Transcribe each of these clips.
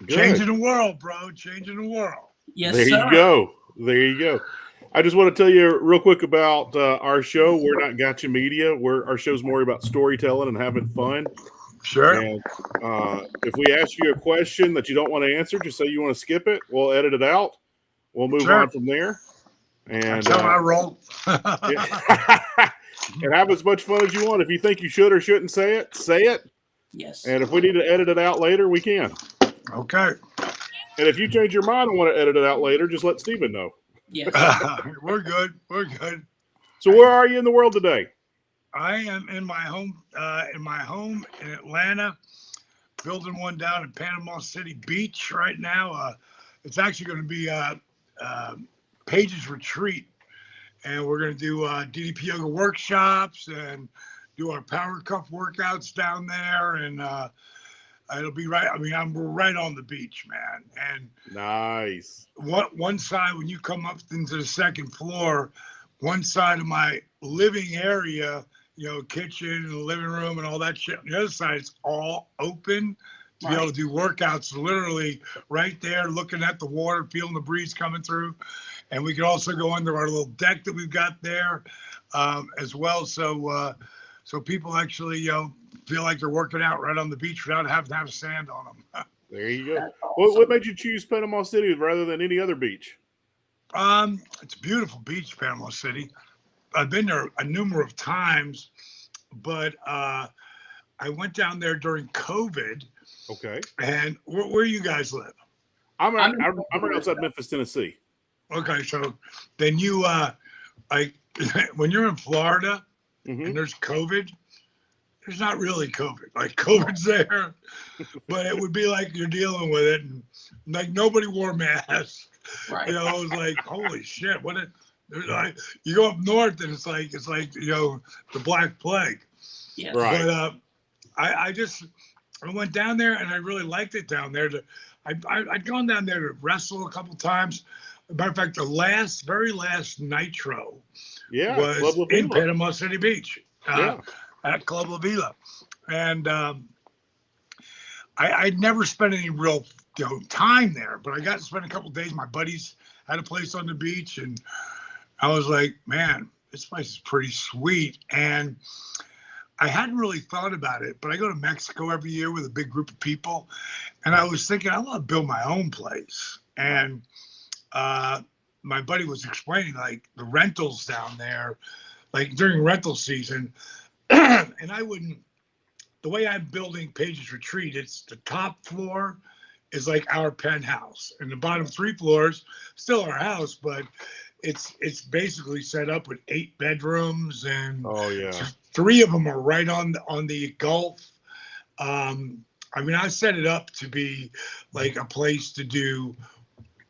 Good. Changing the world, bro. Changing the world. There Yes, you sir. go. There you go. I just want to tell you real quick about our show. We're not gotcha media. Our show's more about storytelling and having fun. Sure. And if we ask you a question that you don't want to answer, just say you want to skip it. We'll edit it out. We'll move on Sure. from there. That's And how I roll. yeah. And have as much fun as you want. If you think you should or shouldn't say it, say it. Yes. And if we need to edit it out later, we can. Okay. And if you change your mind and want to edit it out later, just let Steven know. Yes. We're good. We're good. So where are you in the world today? I am in my home in Atlanta, building one down in Panama City Beach right now. It's actually going to be Paige's Retreat, and we're going to do DDP yoga workshops and do our power cuff workouts down there, and it'll be right. I mean, we're right on the beach, man. And Nice. one side, when you come up into the second floor, one side of my living area, kitchen and living room and all that shit. On the other side, it's all open to be able to do workouts literally right there, looking at the water, feeling the breeze coming through. And we can also go under our little deck that we've got there as well. So people actually, feel like they're working out right on the beach without having to have sand on them. There you go. That's What awesome. made you choose Panama City rather than any other beach? It's a beautiful beach, Panama City. I've been there a number of times, but I went down there during COVID. Okay. And where you guys live? I'm right outside Memphis, Tennessee. Okay, so then you like when you're in Florida Mm-hmm. and there's COVID, there's not really COVID. Like COVID's there, but it would be like you're dealing with it, and like nobody wore masks. Right. It was like holy shit. Like, you go up north and it's like the Black Plague. Yes. Right. But I went down there and I really liked it down there. I'd gone down there to wrestle a couple times. As a matter of fact, the very last Nitro Yeah. was Club La in Vila. Panama City Beach Yeah. at Club La Vila. And I'd never spent any real time there, but I got to spend a couple days. My buddies had a place on the beach, and I was like, man, this place is pretty sweet. And I hadn't really thought about it, but I go to Mexico every year with a big group of people, and I was thinking I want to build my own place. And my buddy was explaining like the rentals down there, like during rental season, and I wouldn't. The way I'm building Paige's Retreat, it's the top floor is like our penthouse, and the bottom 3 floors still our house, but it's basically set up with 8 bedrooms, and Oh yeah. 3 of them are right on the Gulf. I mean, I set it up to be like a place to do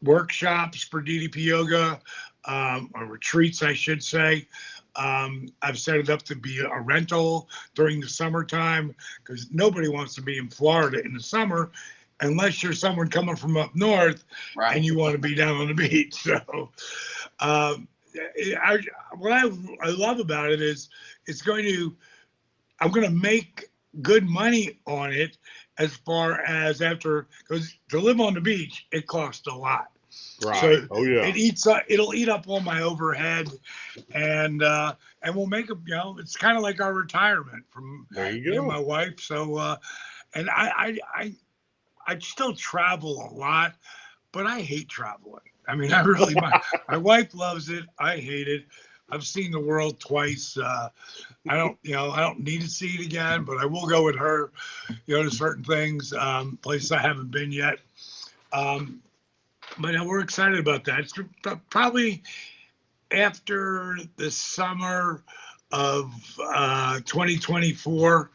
workshops for DDP yoga, or retreats, I should say. I've set it up to be a rental during the summertime because nobody wants to be in Florida in the summer unless you're someone coming from up north Right. and you want to be down on the beach. So, what I love about it is I'm going to make good money on it as far as because to live on the beach, it costs a lot. Right. So Oh yeah. it'll eat up all my overhead, and we'll make it. It's kind of like our retirement from There you me and go. my wife. So, and I still travel a lot, but I hate traveling. I mean, I really my wife loves it. I hate it. I've seen the world twice. I don't need to see it again, but I will go with her, to certain things, places I haven't been yet. But we're excited about that. It's probably after the summer of 2024,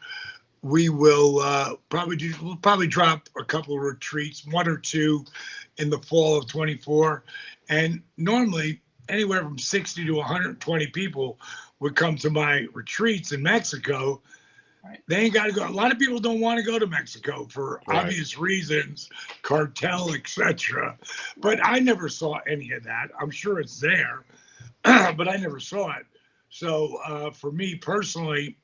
we'll probably drop a couple of retreats, 1 or 2 in the fall of 24. And normally anywhere from 60 to 120 people would come to my retreats in Mexico. Right. They ain't got to go. A lot of people don't want to go to Mexico for Right. obvious reasons, cartel, etc. But I never saw any of that. I'm sure it's there, but I never saw it. So for me personally,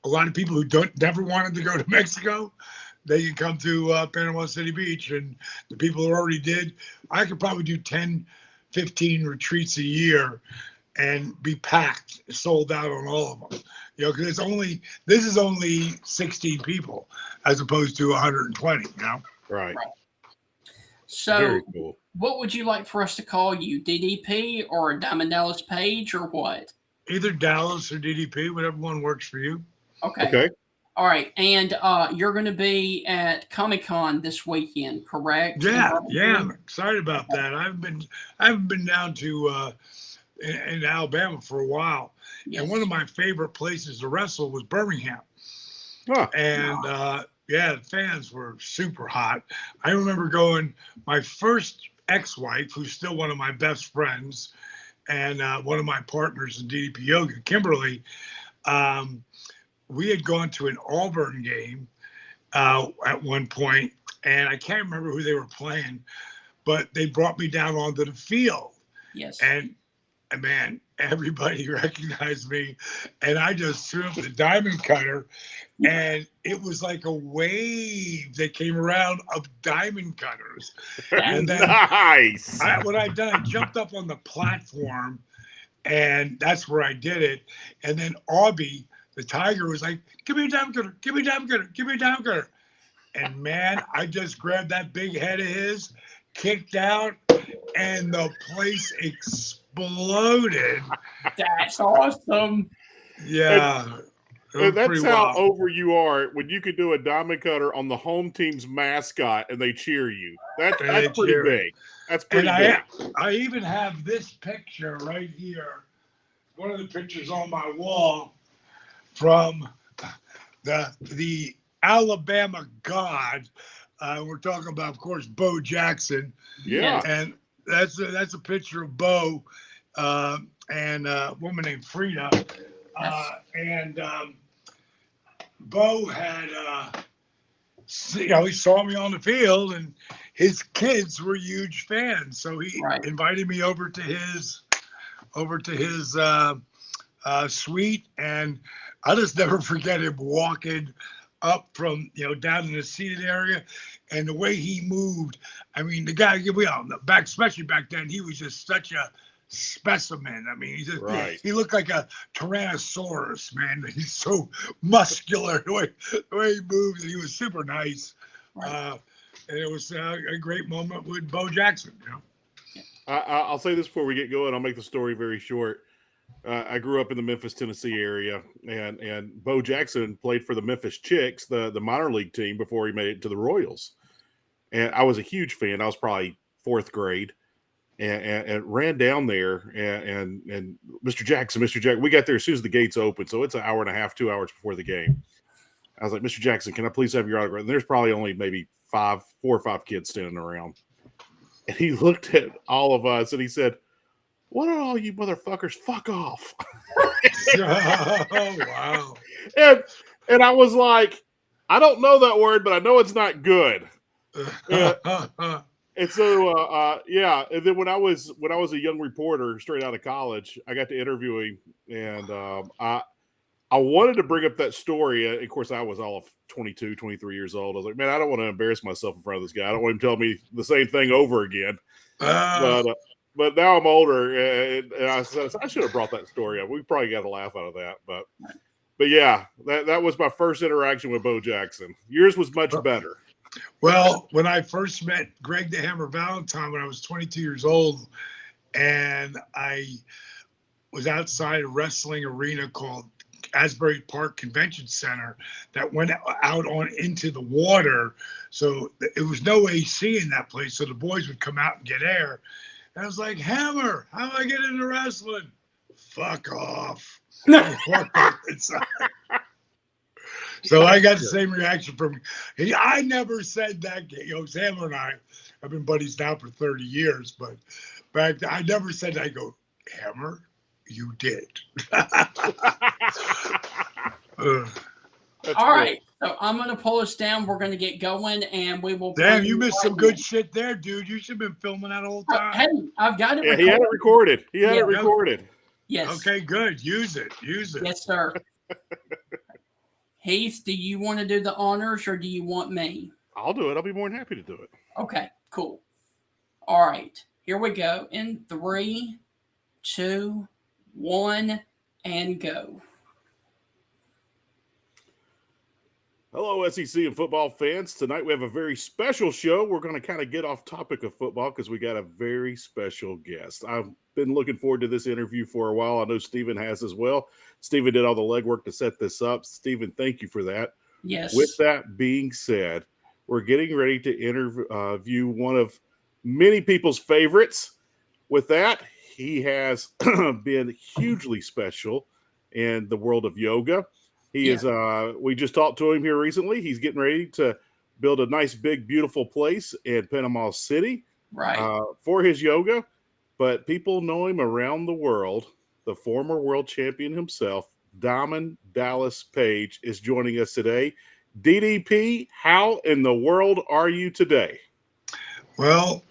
a lot of people who never wanted to go to Mexico, they can come to Panama City Beach, and the people who already did, I could probably do 10, 15 retreats a year and be packed, sold out on all of them. Because this is only 16 people as opposed to 120. Right. So, very cool. What would you like for us to call you? DDP or Diamond Dallas Page or what? Either Dallas or DDP, whatever one works for you. Okay. All right, and you're going to be at Comic-Con this weekend, correct? Yeah, I'm excited about that. I haven't been down to in Alabama for a while, and one of my favorite places to wrestle was Birmingham. And the fans were super hot. I remember going. My first ex-wife, who's still one of my best friends, and one of my partners in DDP Yoga, Kimberly. We had gone to an Auburn game at one point, and I can't remember who they were playing, but they brought me down onto the field. Yes. And man, everybody recognized me, and I just threw up the diamond cutter, and it was like a wave that came around of diamond cutters. And then nice. What I done, I jumped up on the platform, and that's where I did it. And then Aubie, the tiger, was like, "Give me a diamond cutter, give me a diamond cutter, give me a diamond cutter." And man, I just grabbed that big head of his, kicked out, and the place exploded. That's awesome. Yeah. And that's how over you are when you could do a diamond cutter on the home team's mascot and they cheer you. That's pretty big. That's pretty big. I even have this picture right here, one of the pictures on my wall from the Alabama God. We're talking about, of course, Bo Jackson. Yeah. And that's a picture of Bo and a woman named Frida. Bo had, he saw me on the field, and his kids were huge fans. So he invited me over to his suite, and I'll just never forget him walking up from, down in the seated area, and the way he moved. I mean, the guy, especially back then, he was just such a specimen. I mean, he looked like a Tyrannosaurus, man. He's so muscular the way he moves, and he was super nice. And it was a great moment with Bo Jackson. I'll say this before we get going. I'll make the story very short. I grew up in the Memphis, Tennessee area, and Bo Jackson played for the Memphis Chicks, the minor league team, before he made it to the Royals. And I was a huge fan. I was probably fourth grade, and ran down there. And Mr. Jackson, we got there as soon as the gates opened, so it's an hour and a half, 2 hours before the game. I was like, "Mr. Jackson, can I please have your autograph?" And there's probably only maybe 4 or 5 kids standing around. And he looked at all of us and he said, "Why don't all you motherfuckers fuck off?" Oh, wow. And I was like, I don't know that word, but I know it's not good. And so, And then when I was a young reporter straight out of college, I got to interview him, and I wanted to bring up that story. Of course, I was all of 22, 23 years old. I was like, man, I don't want to embarrass myself in front of this guy. I don't want him to tell me the same thing over again. But now I'm older, and I said I should have brought that story up. We probably got a laugh out of that, but yeah, that was my first interaction with Bo Jackson. Yours was much better. Well, when I first met Greg the Hammer Valentine when I was 22 years old, and I was outside a wrestling arena called Asbury Park Convention Center that went out on into the water, so it was no AC in that place, so the boys would come out and get air. And I was like, Hammer, how do I get into wrestling? Fuck off. So I got the same reaction from I never said that. Hammer and I have been buddies now for 30 years, but back then, I never said that. I go, Hammer, you did. All right. So I'm going to pull us down. We're going to get going, and we will. Damn, you missed some good shit there, dude. You should have been filming that whole time. Hey, I've got it. Yeah, he had it recorded. It recorded. Yes. Okay, good. Use it. Yes, sir. Heath, do you want to do the honors or do you want me? I'll do it. I'll be more than happy to do it. Okay, cool. All right, here we go. In 3, 2, 1, and go. Hello, SEC and football fans. Tonight we have a very special show. We're going to kind of get off topic of football because we got a very special guest. I've been looking forward to this interview for a while. I know Stephen has as well. Stephen did all the legwork to set this up. Stephen, thank you for that. Yes. With that being said, we're getting ready to interview one of many people's favorites. With that, he has been hugely special in the world of yoga. He is, we just talked to him here recently. He's getting ready to build a nice, big, beautiful place in Panama City for his yoga. But people know him around the world. The former world champion himself, Diamond Dallas Page, is joining us today. DDP, how in the world are you today? Well,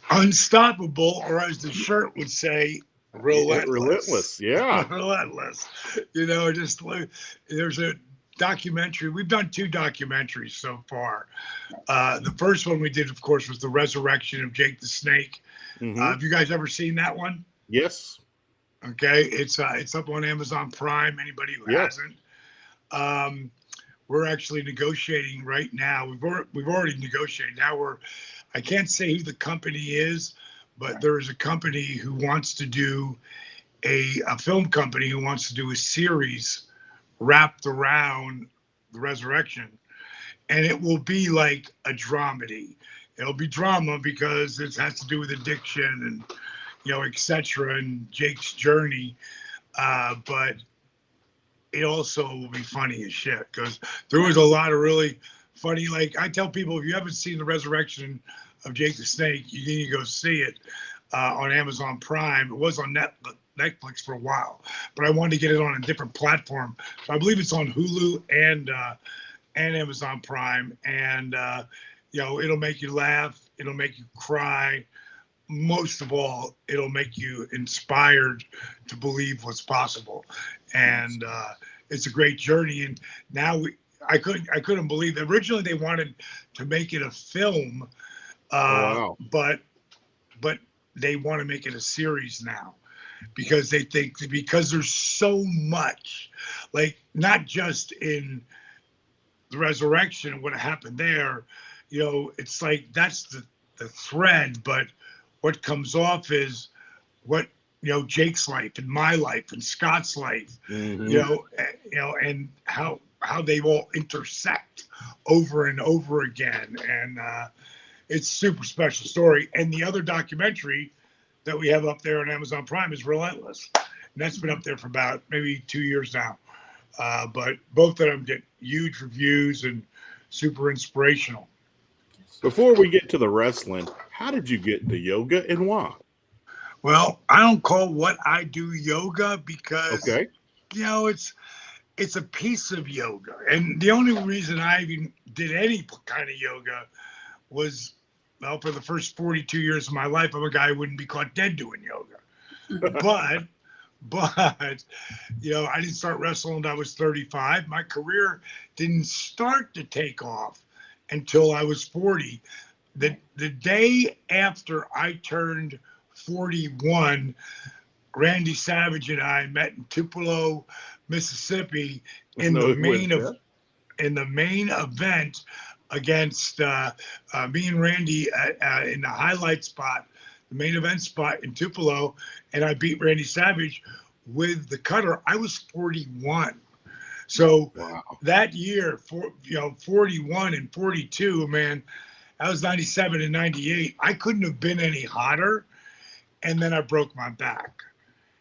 unstoppable, or as the shirt would say, relentless. Yeah. Relentless. You know, just there's a documentary. We've done 2 documentaries so far. The first one we did, of course, was the resurrection of Jake the Snake. Have you guys ever seen that one? Yes. Okay, it's up on Amazon Prime. Anybody who hasn't, we're actually negotiating right now. We've already negotiated. Now I can't say who the company is, but there is a company who wants to do a film company who wants to do a series wrapped around the resurrection, and it will be like a dramedy. It'll be drama because it has to do with addiction and etc. and Jake's journey, but it also will be funny as shit because there was a lot of really funny. Like I tell people, if you haven't seen the resurrection of Jake the Snake, you need to go see it on Amazon Prime. It was on Netflix for a while, but I wanted to get it on a different platform. So I believe it's on Hulu and Amazon Prime, and it'll make you laugh, it'll make you cry. Most of all, it'll make you inspired to believe what's possible, and it's a great journey. And now I couldn't believe it. Originally they wanted to make it a film, but they want to make it a series now because they think because there's so much, like not just in the resurrection and what happened there, it's like that's the thread, but what comes off is what Jake's life and my life and Scott's life, and how they all intersect over and over again, and it's super special story. And the other documentary that we have up there on Amazon Prime is Relentless, and that's been up there for about maybe 2 years now. But both of them get huge reviews and super inspirational. Before we get to the wrestling, how did you get into yoga and why? Well, I don't call what I do yoga because, it's a piece of yoga. And the only reason I even did any kind of yoga was, for the first 42 years of my life, I'm a guy who wouldn't be caught dead doing yoga. But I didn't start wrestling until I was 35. My career didn't start to take off until I was 40. The day after I turned 41, Randy Savage and I met in Tupelo, Mississippi, in the main event against me and Randy in the highlight spot, the main event spot in Tupelo, and I beat Randy Savage with the cutter. I was 41. So that year, 41 and 42, man, I was 97 and 98. I couldn't have been any hotter. And then I broke my back.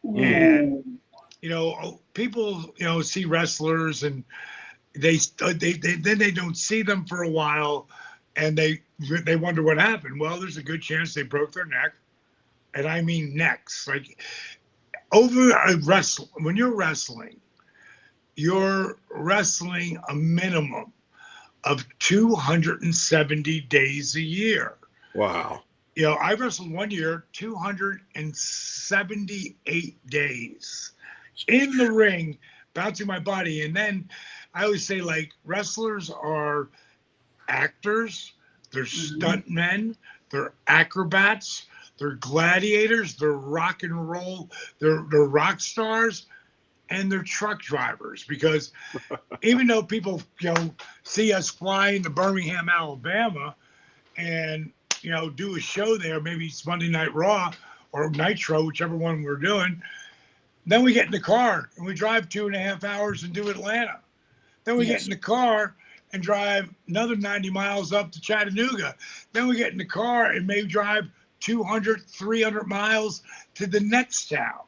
And, people, see wrestlers and they don't see them for a while and they wonder what happened. Well, there's a good chance they broke their neck. And I mean necks. Like when you're wrestling a minimum of 270 days a year. Wow. I wrestled one year 278 days in the ring, bouncing my body. And then I always say, like, wrestlers are actors, they're stuntmen, they're acrobats, they're gladiators, they're rock and roll, they're rock stars, and they're truck drivers. Because even though people, see us fly into Birmingham, Alabama, and do a show there, maybe it's Monday Night Raw or Nitro, whichever one we're doing, then we get in the car and we drive 2.5 hours and do Atlanta. Then we get in the car and drive another 90 miles up to Chattanooga. Then we get in the car and maybe drive 200, 300 miles to the next town.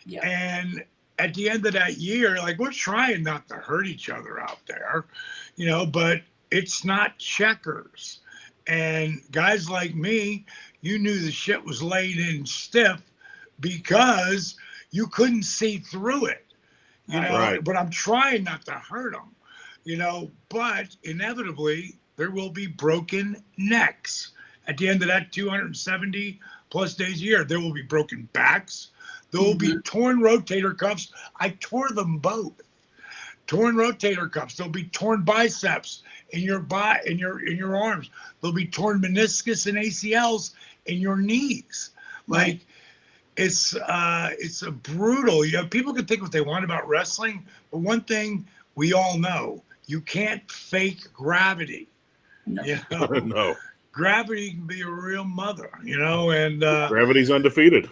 Yeah. And at the end of that year, like, we're trying not to hurt each other out there, but it's not checkers. And guys like me, you knew the shit was laid in stiff because you couldn't see through it, Right. but I'm trying not to hurt them, but inevitably there will be broken necks at the end of that 270 plus days a year. There will be broken backs. There will be torn rotator cuffs. I tore them both. Torn rotator cuffs. There'll be torn biceps in your in your arms. There'll be torn meniscus and ACLs in your knees. Like, it's a brutal. People can think what they want about wrestling, but one thing we all know: you can't fake gravity. No. No. Gravity can be a real mother, and Gravity's undefeated.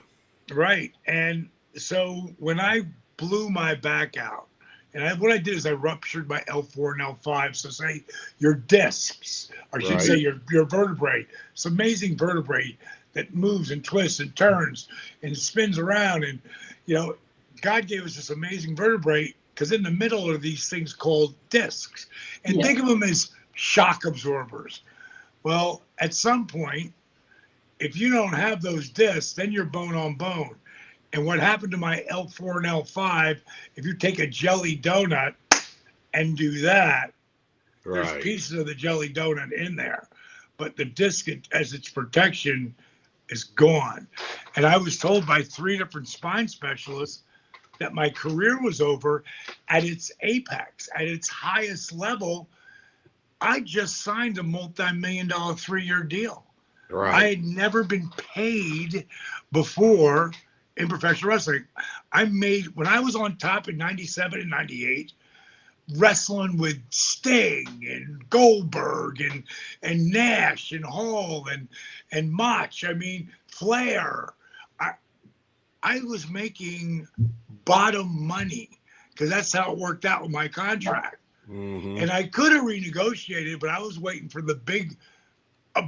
Right. And so when I blew my back out, and what I did is I ruptured my L4 and L5. So say your discs, or I should say your vertebrae. It's amazing vertebrae that moves and twists and turns and spins around. And, God gave us this amazing vertebrae because in the middle are these things called discs. And think of them as shock absorbers. Well, at some point, if you don't have those discs, then you're bone on bone. And what happened to my L4 and L5, if you take a jelly donut and do that, there's pieces of the jelly donut in there. But the disc, as its protection, is gone. And I was told by 3 different spine specialists that my career was over at its apex, at its highest level. I just signed a multi-million-dollar 3-year deal. I had never been paid before in professional wrestling. When I was on top in 97 and 98, wrestling with Sting and Goldberg and Nash and Hall and Mach, Flair. I was making bottom money because that's how it worked out with my contract. And I could have renegotiated, but I was waiting for the big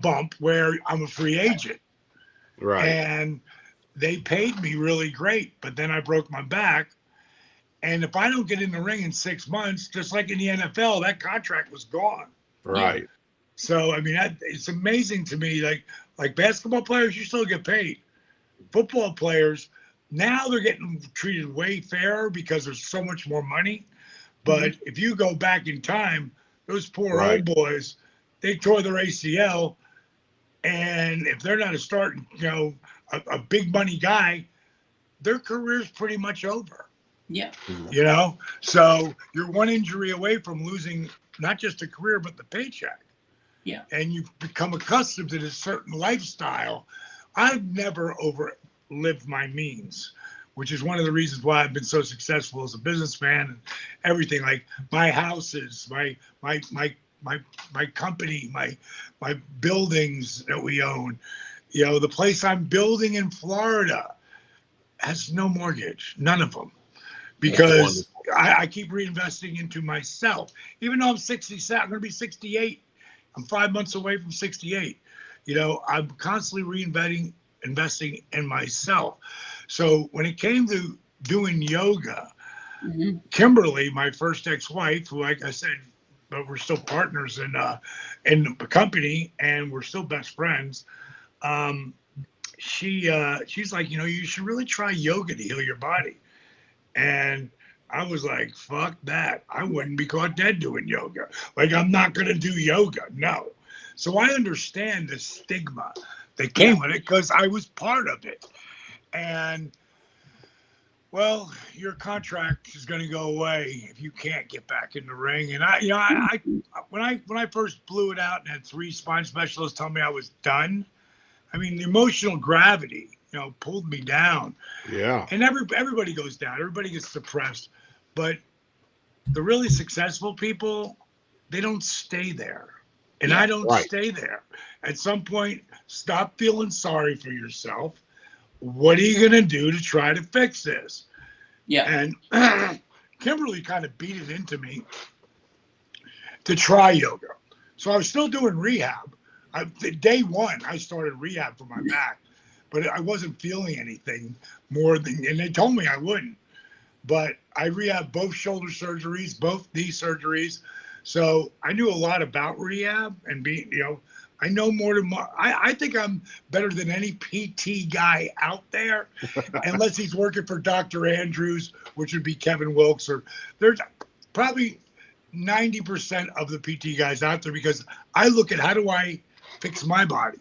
bump where I'm a free agent. And they paid me really great, but then I broke my back. And if I don't get in the ring in 6 months, just like in the NFL, that contract was gone. So, it's amazing to me. Like basketball players, you still get paid. Football players, now they're getting treated way fairer because there's so much more money. But if you go back in time, those poor old boys, they tore their ACL. And if they're not a starting, a big money guy, their career's pretty much over. So you're one injury away from losing not just a career, but the paycheck. And you've become accustomed to this certain lifestyle. I've never overlived my means, which is one of the reasons why I've been so successful as a businessman and everything. Like my houses, my company, my buildings that we own, the place I'm building in Florida has no mortgage, none of them, because I keep reinvesting into myself. Even though I'm 67, I'm going to be 68. I'm 5 months away from 68. I'm constantly investing in myself. So when it came to doing yoga, Kimberly, my first ex-wife, who, like I said, but we're still partners in the company and we're still best friends. She's like, you should really try yoga to heal your body. And I was like, fuck that. I wouldn't be caught dead doing yoga. Like, I'm not going to do yoga. No. So I understand the stigma that came with it because I was part of it. And well, your contract is going to go away if you can't get back in the ring. And when I first blew it out and had 3 spine specialists tell me I was done, I mean, the emotional gravity, pulled me down. Yeah. And everybody goes down. Everybody gets depressed. But the really successful people, they don't stay there. And Yeah. I don't Right. stay there. At some point, stop feeling sorry for yourself. What are you going to do to try to fix this? Yeah. And Kimberly kind of beat it into me to try yoga. So I was still doing rehab. Day 1, I started rehab for my back, but I wasn't feeling anything more than, and they told me I wouldn't. But I rehabbed both shoulder surgeries, both knee surgeries. So I knew a lot about rehab and I know more than I think I'm better than any PT guy out there, unless he's working for Dr. Andrews, which would be Kevin Wilkes, or there's probably 90% of the PT guys out there, because I look at how do I fix my body.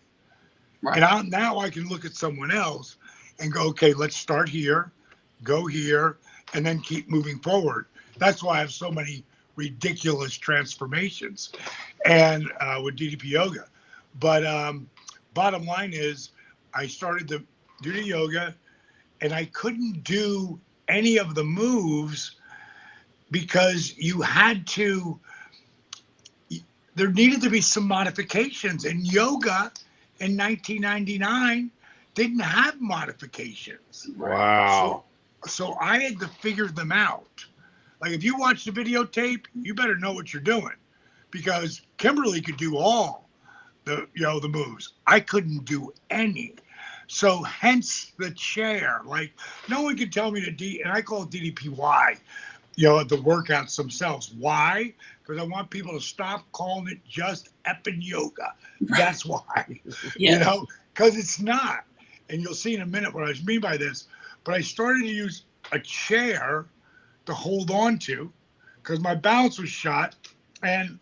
Right. And now I can look at someone else and go, okay, let's start here, go here, and then keep moving forward. That's why I have so many ridiculous transformations and with DDP yoga. But bottom line is, I started to do the yoga, and I couldn't do any of the moves because there needed to be some modifications. And yoga in 1999 didn't have modifications. Wow. So I had to figure them out. Like, if you watch the videotape, you better know what you're doing, because Kimberly could do all the moves. I couldn't do any. So hence the chair. Like, no one can tell me and I call it DDPY, the workouts themselves. Why? Because I want people to stop calling it just effing yoga. That's why. Yes. Because it's not. And you'll see in a minute what I mean by this. But I started to use a chair to hold on to, because my balance was shot and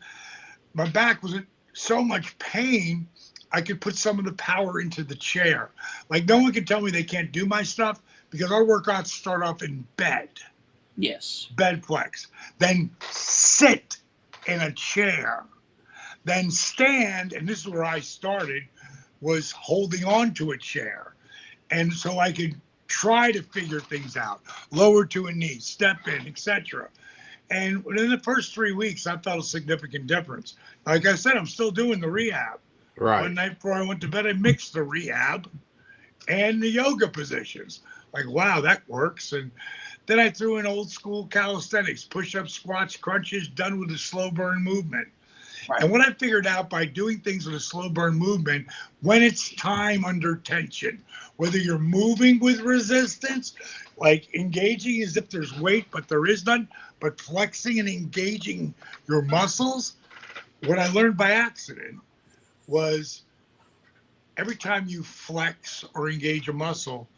my back was in so much pain, I could put some of the power into the chair. Like, no one can tell me they can't do my stuff, because our workouts start off in bed. Yes. Bed flex. Then sit in a chair. Then stand, and this is where I started, was holding on to a chair. And so I could try to figure things out. Lower to a knee, step in, etc. And within the first 3 weeks, I felt a significant difference. Like I said, I'm still doing the rehab. Right. One night before I went to bed, I mixed the rehab and the yoga positions. Like, wow, that works. And then I threw in old school calisthenics, push-ups, squats, crunches, done with a slow burn movement. Right. And what I figured out by doing things with a slow burn movement, when it's time under tension, whether you're moving with resistance, like engaging as if there's weight, but there is none, but flexing and engaging your muscles, what I learned by accident was every time you flex or engage a muscle,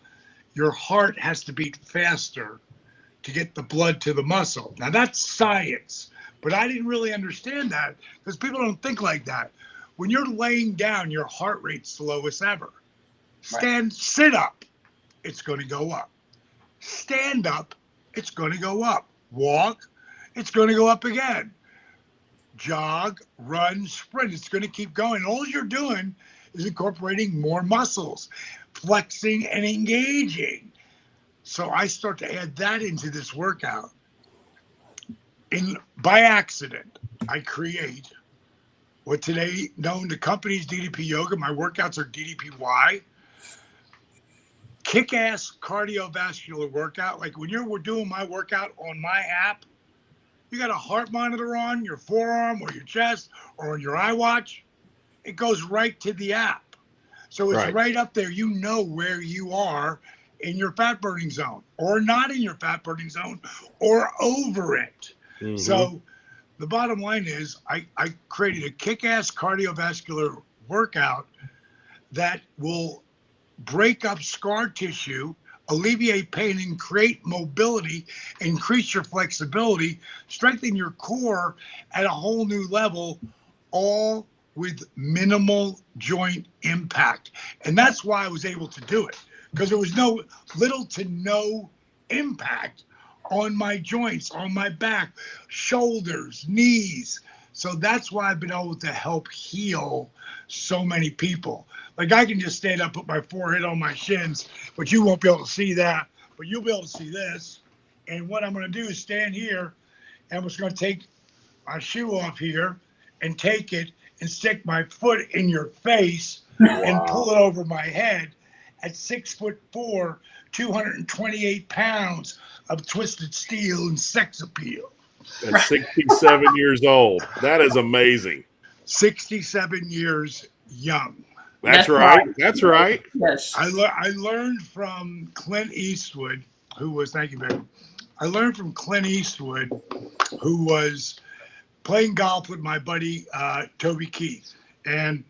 your heart has to beat faster to get the blood to the muscle. Now, that's science. But I didn't really understand that, because people don't think like that. When you're laying down, your heart rate's the lowest ever. Sit up, it's going to go up. Stand up, it's going to go up. Walk, it's going to go up again. Jog, run, sprint, it's going to keep going. All you're doing is incorporating more muscles, flexing and engaging. So I start to add that into this workout. By accident, I create what today known to companies DDP Yoga. My workouts are DDPY. Kick-ass cardiovascular workout. Like, when you're doing my workout on my app, you got a heart monitor on your forearm or your chest or on your iWatch. It goes right to the app. So it's right up there. You know where you are in your fat burning zone, or not in your fat burning zone, or over it. Mm-hmm. So the bottom line is, I created a kick-ass cardiovascular workout that will break up scar tissue, alleviate pain, and create mobility, increase your flexibility, strengthen your core at a whole new level, all with minimal joint impact. And that's why I was able to do it, because there was little to no impact on my joints, on my back, shoulders, knees. So that's why I've been able to help heal so many people. Like I can just stand up, put my forehead on my shins, but you won't be able to see that. But you'll be able to see this. And what I'm going to do is stand here, and I'm just going to take my shoe off here and take it and stick my foot in your face and pull it over my head at 6'4", 228 pounds of twisted steel and sex appeal. At 67 years old. That is amazing. 67 years young. That's right. That's right. Yes. I learned from Clint Eastwood, who was, thank you, baby. I learned from Clint Eastwood, who was playing golf with my buddy, Toby Keith. And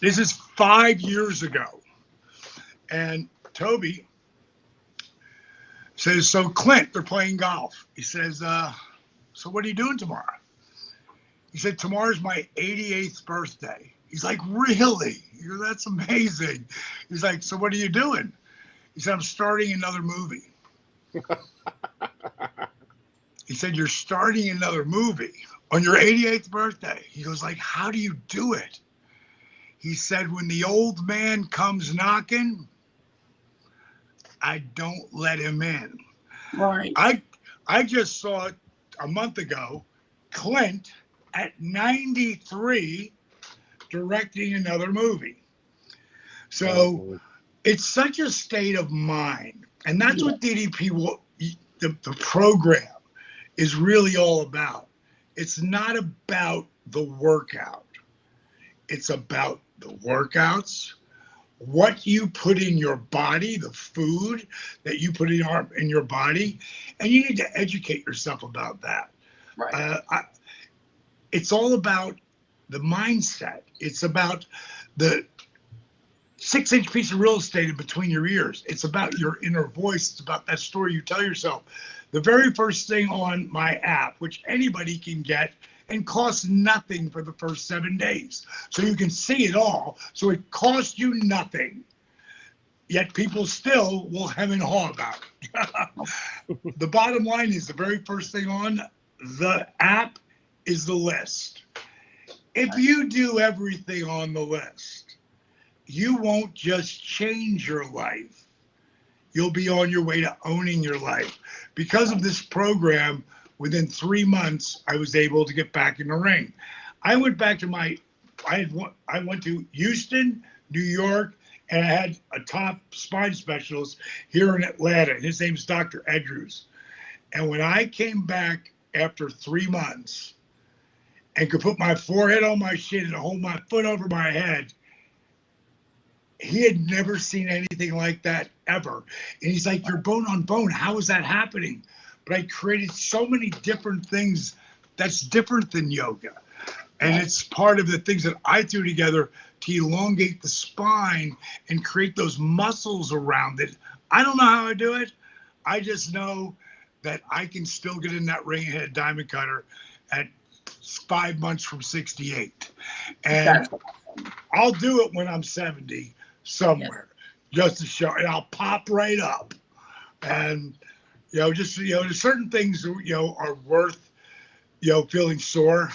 this is 5 years ago. And Toby says, so Clint, they're playing golf. He says, so what are you doing tomorrow? He said, tomorrow's my 88th birthday. He's like, really? He goes, that's amazing. He's like, so what are you doing? He said, I'm starting another movie. He said, you're starting another movie on your 88th birthday. He goes, like, how do you do it? He said, when the old man comes knocking, I don't let him in. Right. I just saw a month ago, Clint at 93 directing another movie. So it's such a state of mind. And that's what DDP, the program is really all about. It's not about the workout. It's about the workouts, what you put in your body, the food that you put in your body, and you need to educate yourself about that. Right. It's all about the mindset. It's about the 6-inch piece of real estate in between your ears. It's about your inner voice. It's about that story you tell yourself. The very first thing on my app, which anybody can get and costs nothing for the first 7 days. So you can see it all. So it costs you nothing. Yet people still will hem and haw about it. The bottom line is the very first thing on the app is the list. If you do everything on the list, you won't just change your life. You'll be on your way to owning your life. Because of this program, within 3 months, I was able to get back in the ring. I went back to I went to Houston, New York, and I had a top spine specialist here in Atlanta. His name's Dr. Edrews. And when I came back after 3 months and could put my forehead on my shin and hold my foot over my head, he had never seen anything like that ever. And he's like, you're bone on bone. How is that happening? But I created so many different things that's different than yoga. And it's part of the things that I threw together to elongate the spine and create those muscles around it. I don't know how I do it. I just know that I can still get in that ring and hit a diamond cutter at 5 months from 68. And I'll do it when I'm 70 somewhere, just to show, and I'll pop right up. And, just, there's certain things, are worth, feeling sore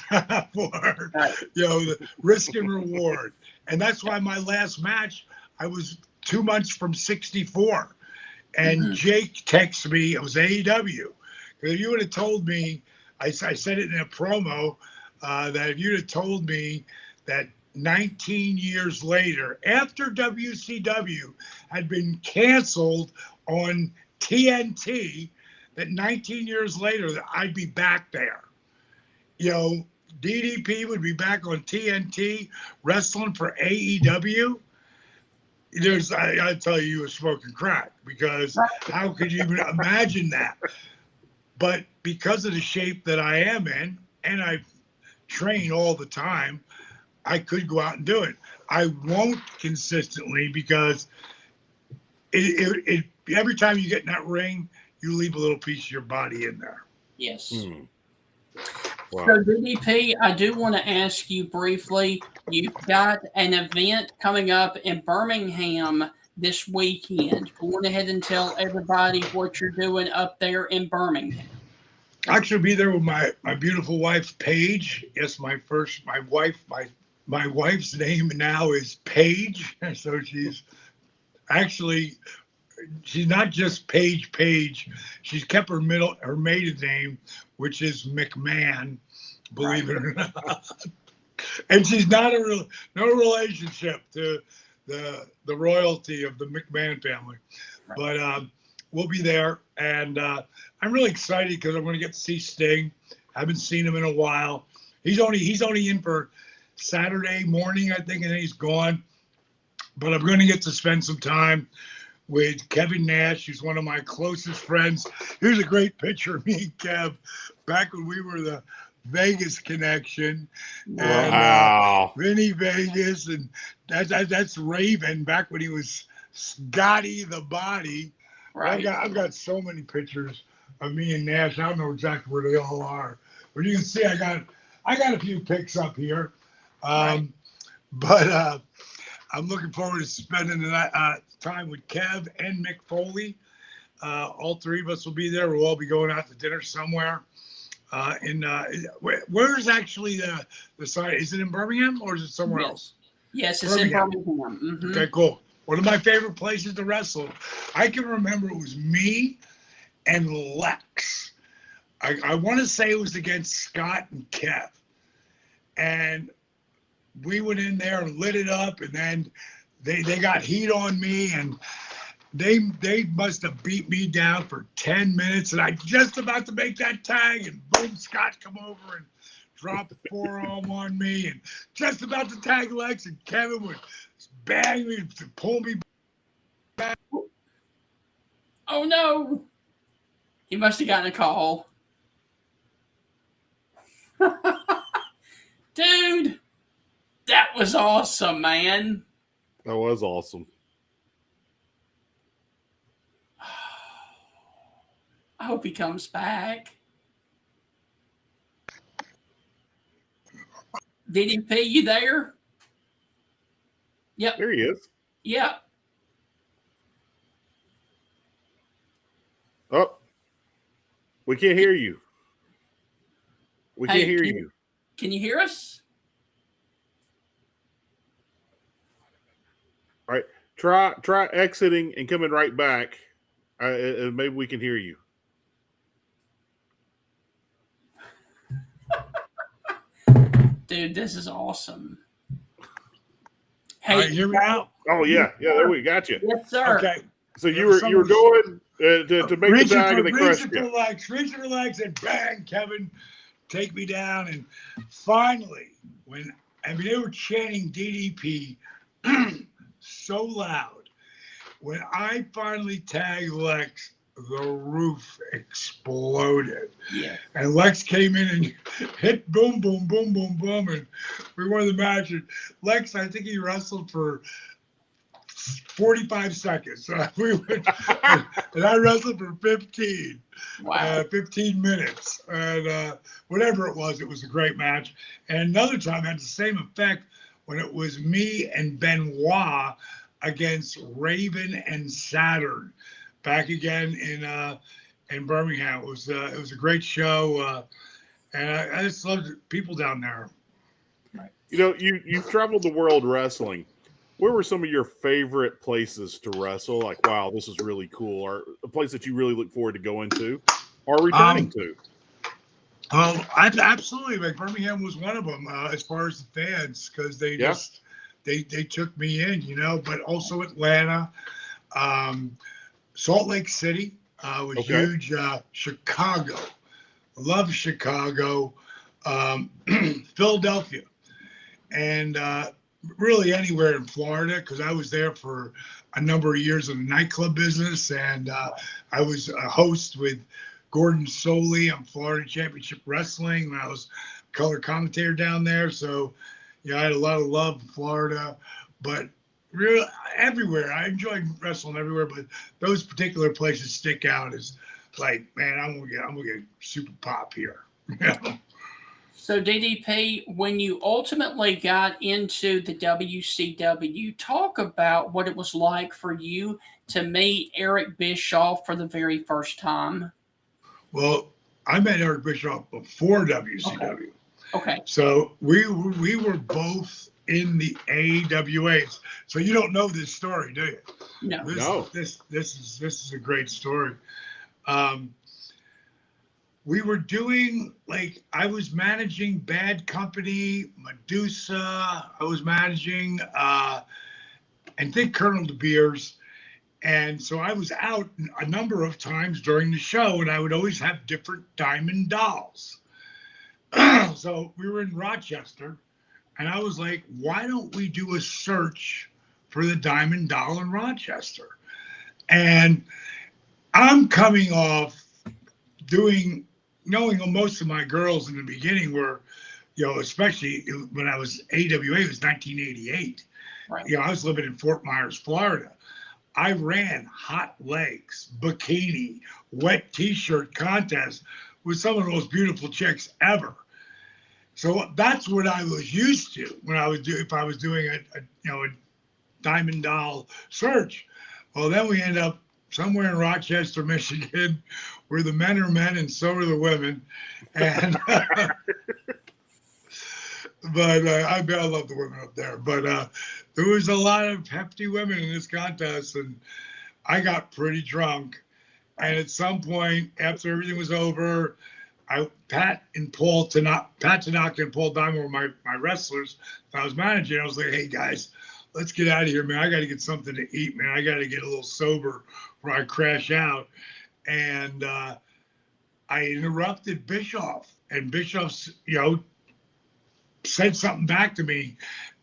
for, the risk and reward. And that's why my last match, I was 2 months from 64. And Jake texted me, it was AEW. If you would have told me, I said it in a promo, that if you'd have told me that 19 years later, after WCW had been canceled on TNT, that 19 years later that I'd be back there. DDP would be back on TNT wrestling for AEW. I tell you were smoking crack, because how could you even imagine that? But because of the shape that I am in, and I train all the time, I could go out and do it. I won't consistently, because every time you get in that ring, you leave a little piece of your body in there. Yes. Wow. So, DDP, I do want to ask you briefly, you've got an event coming up in Birmingham this weekend? Go on ahead and tell everybody what you're doing up there in Birmingham. I actually be there with my beautiful wife, Paige. Yes, my wife's name now is Paige. So she's not just Paige. She's kept her maiden name, which is McMahon, believe it or not. And she's not no relationship to the royalty of the McMahon family. Right. But we'll be there, and I'm really excited because I'm going to get to see Sting. I haven't seen him in a while. He's only in for Saturday morning, I think, and then he's gone. But I'm going to get to spend some time with Kevin Nash, who's one of my closest friends. Here's a great picture of me and Kev back when we were the Vegas connection. Wow. And Vinny Vegas, and that's Raven back when he was Scotty the Body. Right. I've got so many pictures of me and Nash. I don't know exactly where they all are, but you can see I got a few pics up here. But I'm looking forward to spending that time with Kev and Mick Foley. All three of us will be there. We'll all be going out to dinner somewhere. Where's actually the site? Is it in Birmingham or is it somewhere else? Yes, it's Birmingham. In Birmingham. Mm-hmm. Okay, cool. One of my favorite places to wrestle. I can remember it was me and Lex. I want to say it was against Scott and Kev. And we went in there and lit it up, and then they got heat on me, and they must have beat me down for 10 minutes, and I just about to make that tag, and boom, Scott come over and drop the forearm on me, and just about to tag Lex, and Kevin would bang me to pull me back. Oh no! He must have gotten a call. Dude, that was awesome, man. That was awesome. I hope he comes back. DDP, you there? Yep. There he is. Yep. Oh, we can't hear you. We can't hear you. Can you hear us? All right. Try exiting and coming right back. Maybe we can hear you. Dude, this is awesome. Hey, hear me out? Oh yeah, there we got you. Yes, sir. Okay. So you were going to make the tag and they crushed you. Reach for legs, and bang, Kevin, take me down. And finally, they were chanting DDP so loud. When I finally tagged Lex, the roof exploded. Yeah. And Lex came in and hit boom, boom, boom, boom, boom, and we won the match. And Lex, I think he wrestled for 45 seconds. And I wrestled for 15. Wow. 15 minutes. And whatever it was a great match. And another time had the same effect when it was me and Benoit against Raven and Saturn. Back again in Birmingham. It was a great show, and I just loved people down there. Right. You know, you've traveled the world wrestling. Where were some of your favorite places to wrestle? Like, wow, this is really cool, or a place that you really look forward to going to, or returning to? Well, absolutely. Like Birmingham was one of them as far as the fans, because they they took me in, But also Atlanta. Salt Lake City was huge. Chicago, love Chicago. Philadelphia, and really anywhere in Florida, because I was there for a number of years in the nightclub business, and I was a host with Gordon Soley on Florida Championship Wrestling when I was color commentator down there. So, I had a lot of love in Florida, but really everywhere. I enjoyed wrestling everywhere, but those particular places stick out as like, man, I'm gonna get super pop here. So, DDP, when you ultimately got into the WCW, talk about what it was like for you to meet Eric Bischoff for the very first time. Well, I met Eric Bischoff before WCW. Okay. So we were both in the AWAs. So you don't know this story, do you? No. No. This is a great story. We were doing, like, I was managing Bad Company, Medusa. I was managing and think Colonel De Beers. And so I was out a number of times during the show, and I would always have different diamond dolls. So we were in Rochester, and I was like, why don't we do a search for the diamond doll in Rochester? And I'm coming off knowing most of my girls in the beginning were, especially when I was AWA, it was 1988. Right. I was living in Fort Myers, Florida. I ran hot legs, bikini, wet t-shirt contest with some of the most beautiful chicks ever. So that's what I was used to when I was if I was doing a diamond doll search. Well, then we end up somewhere in Rochester, Michigan, where the men are men and so are the women. And but I love the women up there. But there was a lot of hefty women in this contest, and I got pretty drunk. And at some point, after everything was over, Pat Tanaka and Paul Diamond were my wrestlers that I was managing. I was like, hey guys, let's get out of here, man. I got to get something to eat, man. I got to get a little sober where I crash out. And I interrupted Bischoff, and Bischoff, said something back to me,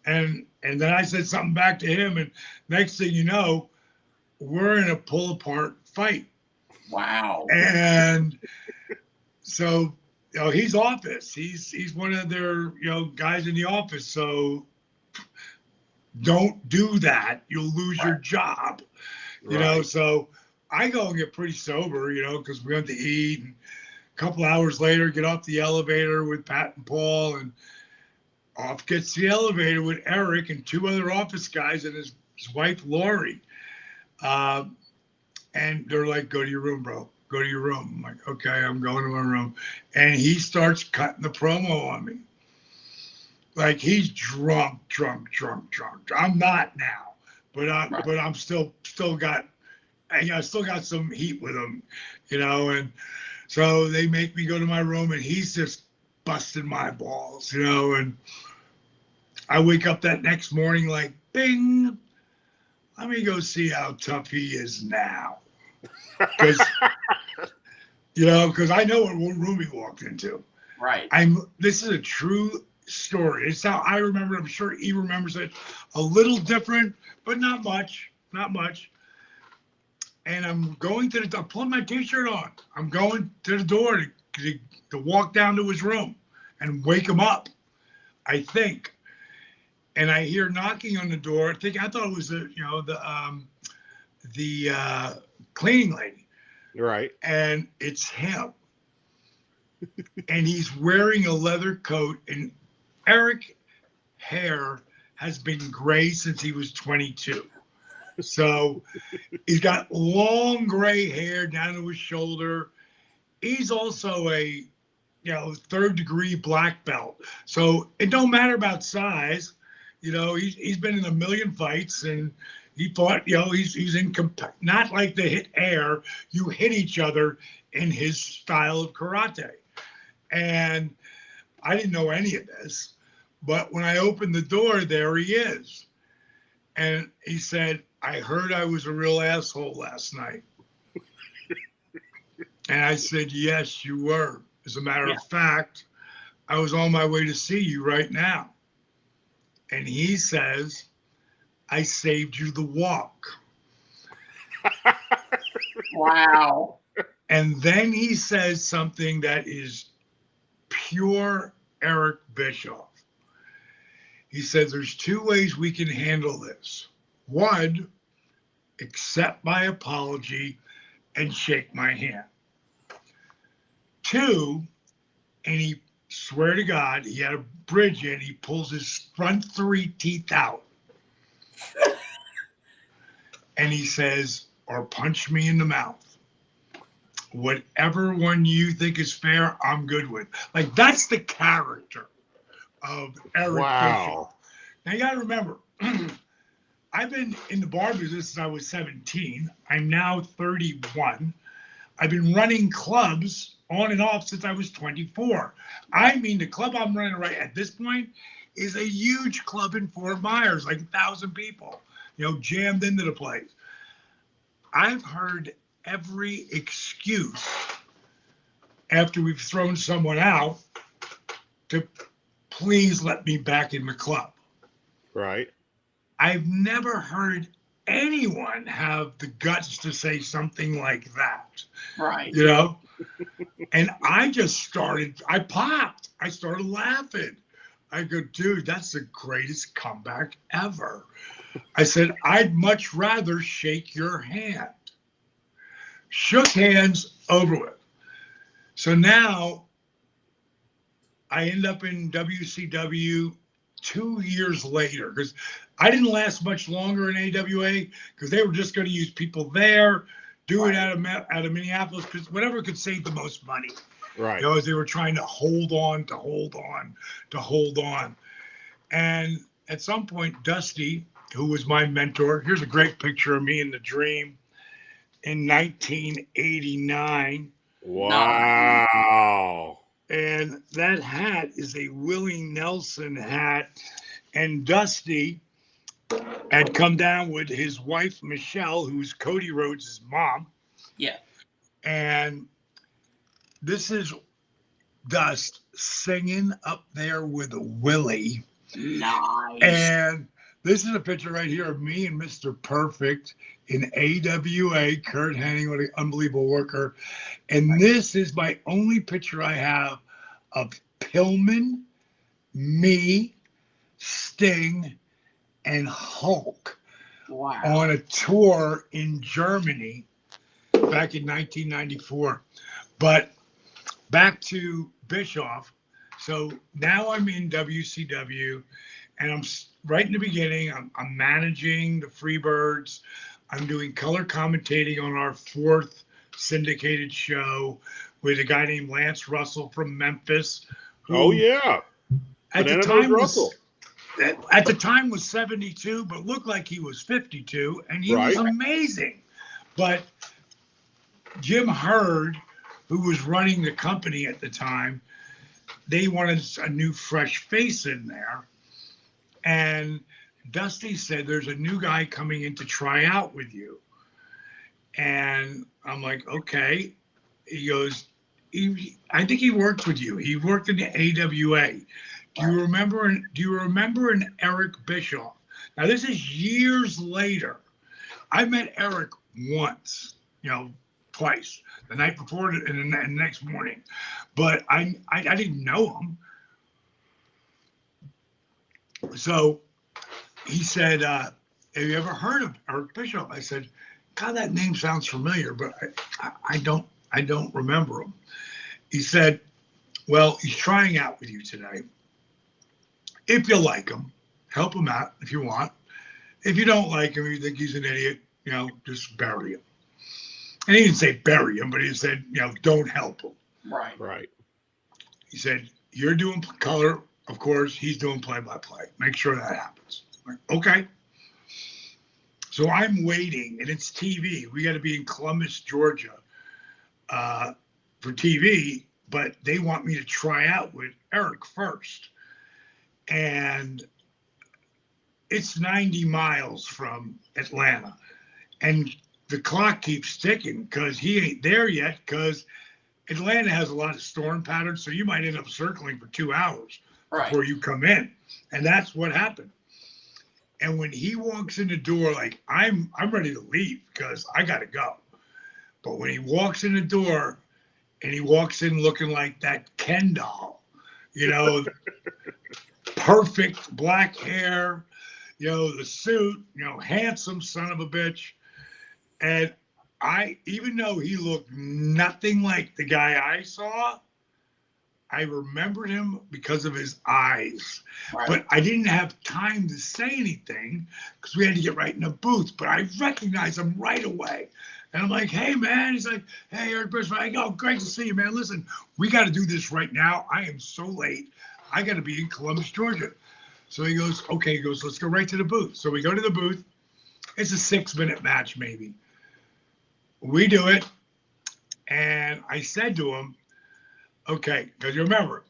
and then I said something back to him, and next thing you know, we're in a pull apart fight. Wow. And so he's office. He's one of their guys in the office. So don't do that. You'll lose your job. So I go and get pretty sober, because we went to eat, and a couple hours later get off the elevator with Pat and Paul, and off gets the elevator with Eric and two other office guys and his wife, Lori. And they're like, go to your room, bro. Go to your room. I'm like, okay, I'm going to my room. And he starts cutting the promo on me. Like, he's drunk. I'm not now, but I'm still got some heat with him, and so they make me go to my room, and he's just busting my balls, and I wake up that next morning like, bing, let me go see how tough he is now. Because I know what room he walked into. Right. This is a true story. It's how I remember it. I'm sure he remembers it a little different, but not much. And I'm going I'm pulling my t-shirt on. I'm going to the door to walk down to his room and wake him up, I think. And I hear knocking on the door. I thought it was the cleaning lady. Right. And it's him. And he's wearing a leather coat, and Eric hair has been gray since he was 22. So he's got long gray hair down to his shoulder. He's also a third degree black belt. So it don't matter about size. He's been in a million fights, and he fought, he's in not like the hit air. You hit each other in his style of karate. And I didn't know any of this, but when I opened the door, there he is. And he said, I heard I was a real asshole last night. And I said, yes, you were. As a matter of fact, I was on my way to see you right now. And he says, I saved you the walk. Wow. And then he says something that is pure Eric Bischoff. He says, there's two ways we can handle this. One, accept my apology and shake my hand. Two, and he Swear to God, he had a bridge in. He pulls his front 3 teeth out. And he says, or punch me in the mouth. Whatever one you think is fair, I'm good with. Like, that's the character of Eric Bischoff. Now, you got to remember, I've been in the bar business since I was 17. I'm now 31. I've been running clubs on and off since I was 24. I mean, the club I'm running right at this point is a huge club in Fort Myers, like 1,000 people, jammed into the place. I've heard every excuse after we've thrown someone out to please let me back in the club. Right. I've never heard anyone have the guts to say something like that. Right. And I popped. I started laughing. I go, dude, that's the greatest comeback ever. I said, I'd much rather shake your hand. Shook hands, over with. So now I end up in WCW 2 years later, because I didn't last much longer in AWA, because they were just going to use people there, do it out of Minneapolis, because whatever could save the most money. Right. As they were trying to hold on. And at some point, Dusty, who was my mentor, here's a great picture of me in the Dream in 1989. Wow. And that hat is a Willie Nelson hat. And Dusty had come down with his wife, Michelle, who's Cody Rhodes' mom. Yeah. And this is Dust singing up there with Willie. Nice. And this is a picture right here of me and Mr. Perfect in AWA. Kurt Hennig, what an unbelievable worker. And this is my only picture I have of Pillman, me, Sting, and Hulk on a tour in Germany back in 1994. But back to Bischoff. So now I'm in WCW, and I'm right in the beginning. I'm managing the Freebirds. I'm doing color commentating on our 4th syndicated show with a guy named Lance Russell from Memphis. Oh yeah, At the time was 72, but looked like he was 52, and he was amazing. But Jim Hurd, who was running the company at the time, they wanted a new fresh face in there. And Dusty said, there's a new guy coming in to try out with you. And I'm like, okay. He goes, I think he worked with you. He worked in the AWA. Do you remember an Eric Bischoff? Now, this is years later. I met Eric once, twice, the night before and the next morning. But I didn't know him. So he said, have you ever heard of Eric Bischoff? I said, God, that name sounds familiar, but I don't remember him. He said, well, he's trying out with you today. If you like him, help him out if you want. If you don't like him, you think he's an idiot, just bury him. And he didn't say bury him, but he said, don't help him. Right. He said, you're doing color, of course. He's doing play-by-play. Make sure that happens. I'm like, okay. So I'm waiting, and it's TV. We got to be in Columbus, Georgia for TV, but they want me to try out with Eric first. And it's 90 miles from Atlanta. And the clock keeps ticking because he ain't there yet, because Atlanta has a lot of storm patterns, so you might end up circling for 2 hours before you come in. And that's what happened. And when he walks in the door, like I'm ready to leave because I got to go. But when he walks in the door and he walks in looking like that Ken doll, perfect black hair, the suit, handsome son of a bitch. And even though he looked nothing like the guy I saw, I remembered him because of his eyes, Right. but I didn't have time to say anything because we had to get right in the booth. But I recognized him right away. And I'm like, hey, man. He's like, hey, Eric Bishoff. I go, great to see you, man. Listen, we got to do this right now. I am so late. I got to be in Columbus, Georgia. So he goes, okay. He goes, let's go right to the booth. So we go to the booth. It's a 6-minute match, maybe. We do it. And I said to him, okay, because you remember,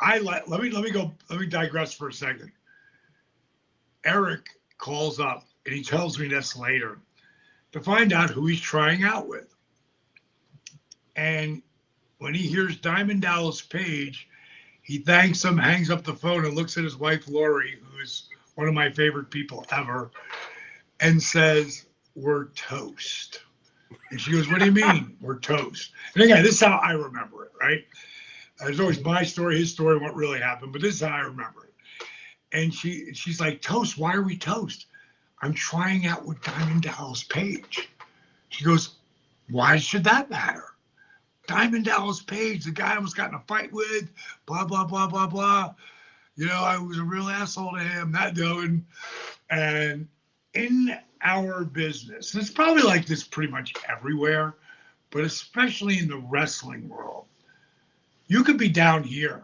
let me digress for a second. Eric calls up and he tells me this later to find out who he's trying out with. And when he hears Diamond Dallas Page, he thanks him, hangs up the phone, and looks at his wife, Lori, who is one of my favorite people ever, and says, we're toast. And she goes, what do you mean we're toast? And again, this is how I remember it, right? There's always my story, his story, what really happened, but this is how I remember it. And she's like, toast, why are we toast? I'm trying out with Diamond Dallas Page. She goes, why should that matter? Diamond Dallas Page, the guy I almost got in a fight with, blah, blah, blah, blah, blah. You know, I was a real asshole to him, not doing. And in our business, it's probably like this pretty much everywhere, but especially in the wrestling world, you could be down here,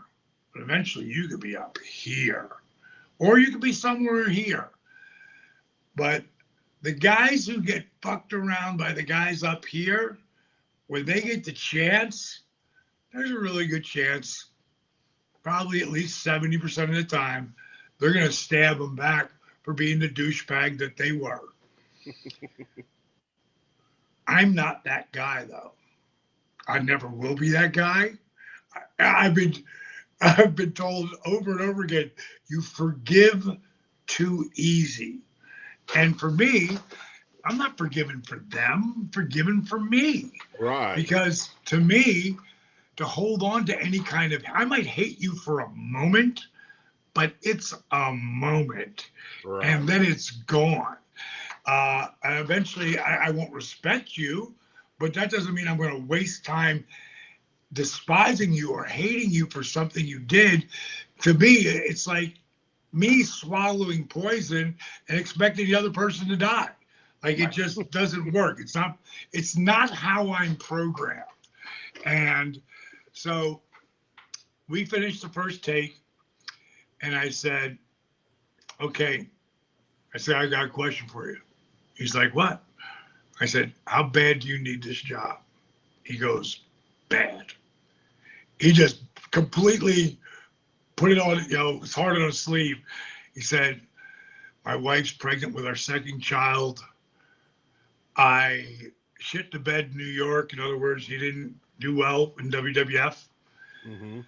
but eventually you could be up here, or you could be somewhere here. But the guys who get fucked around by the guys up here, when they get the chance, there's a really good chance, probably at least 70% of the time, they're going to stab them back for being the douchebag that they were. I'm not that guy, though. I never will be that guy. I've been told over and over again, you forgive too easy. And for me, I'm not forgiven for them, I'm forgiven for me. Right. Because to me, to hold on to any kind of, I might hate you for a moment, but it's a moment. Right. And then it's gone. And eventually I won't respect you, but that doesn't mean I'm going to waste time despising you or hating you for something you did. To me, it's like me swallowing poison and expecting the other person to die. Like, it just doesn't work. It's not how I'm programmed. And so we finished the first take and I said, okay, I got a question for you. He's like, what? I said, how bad do you need this job? He goes, bad. He just completely put it on, it's hard on his sleeve. He said, my wife's pregnant with our second child. I shit the bed in New York. In other words, he didn't do well in WWF. Mm-hmm.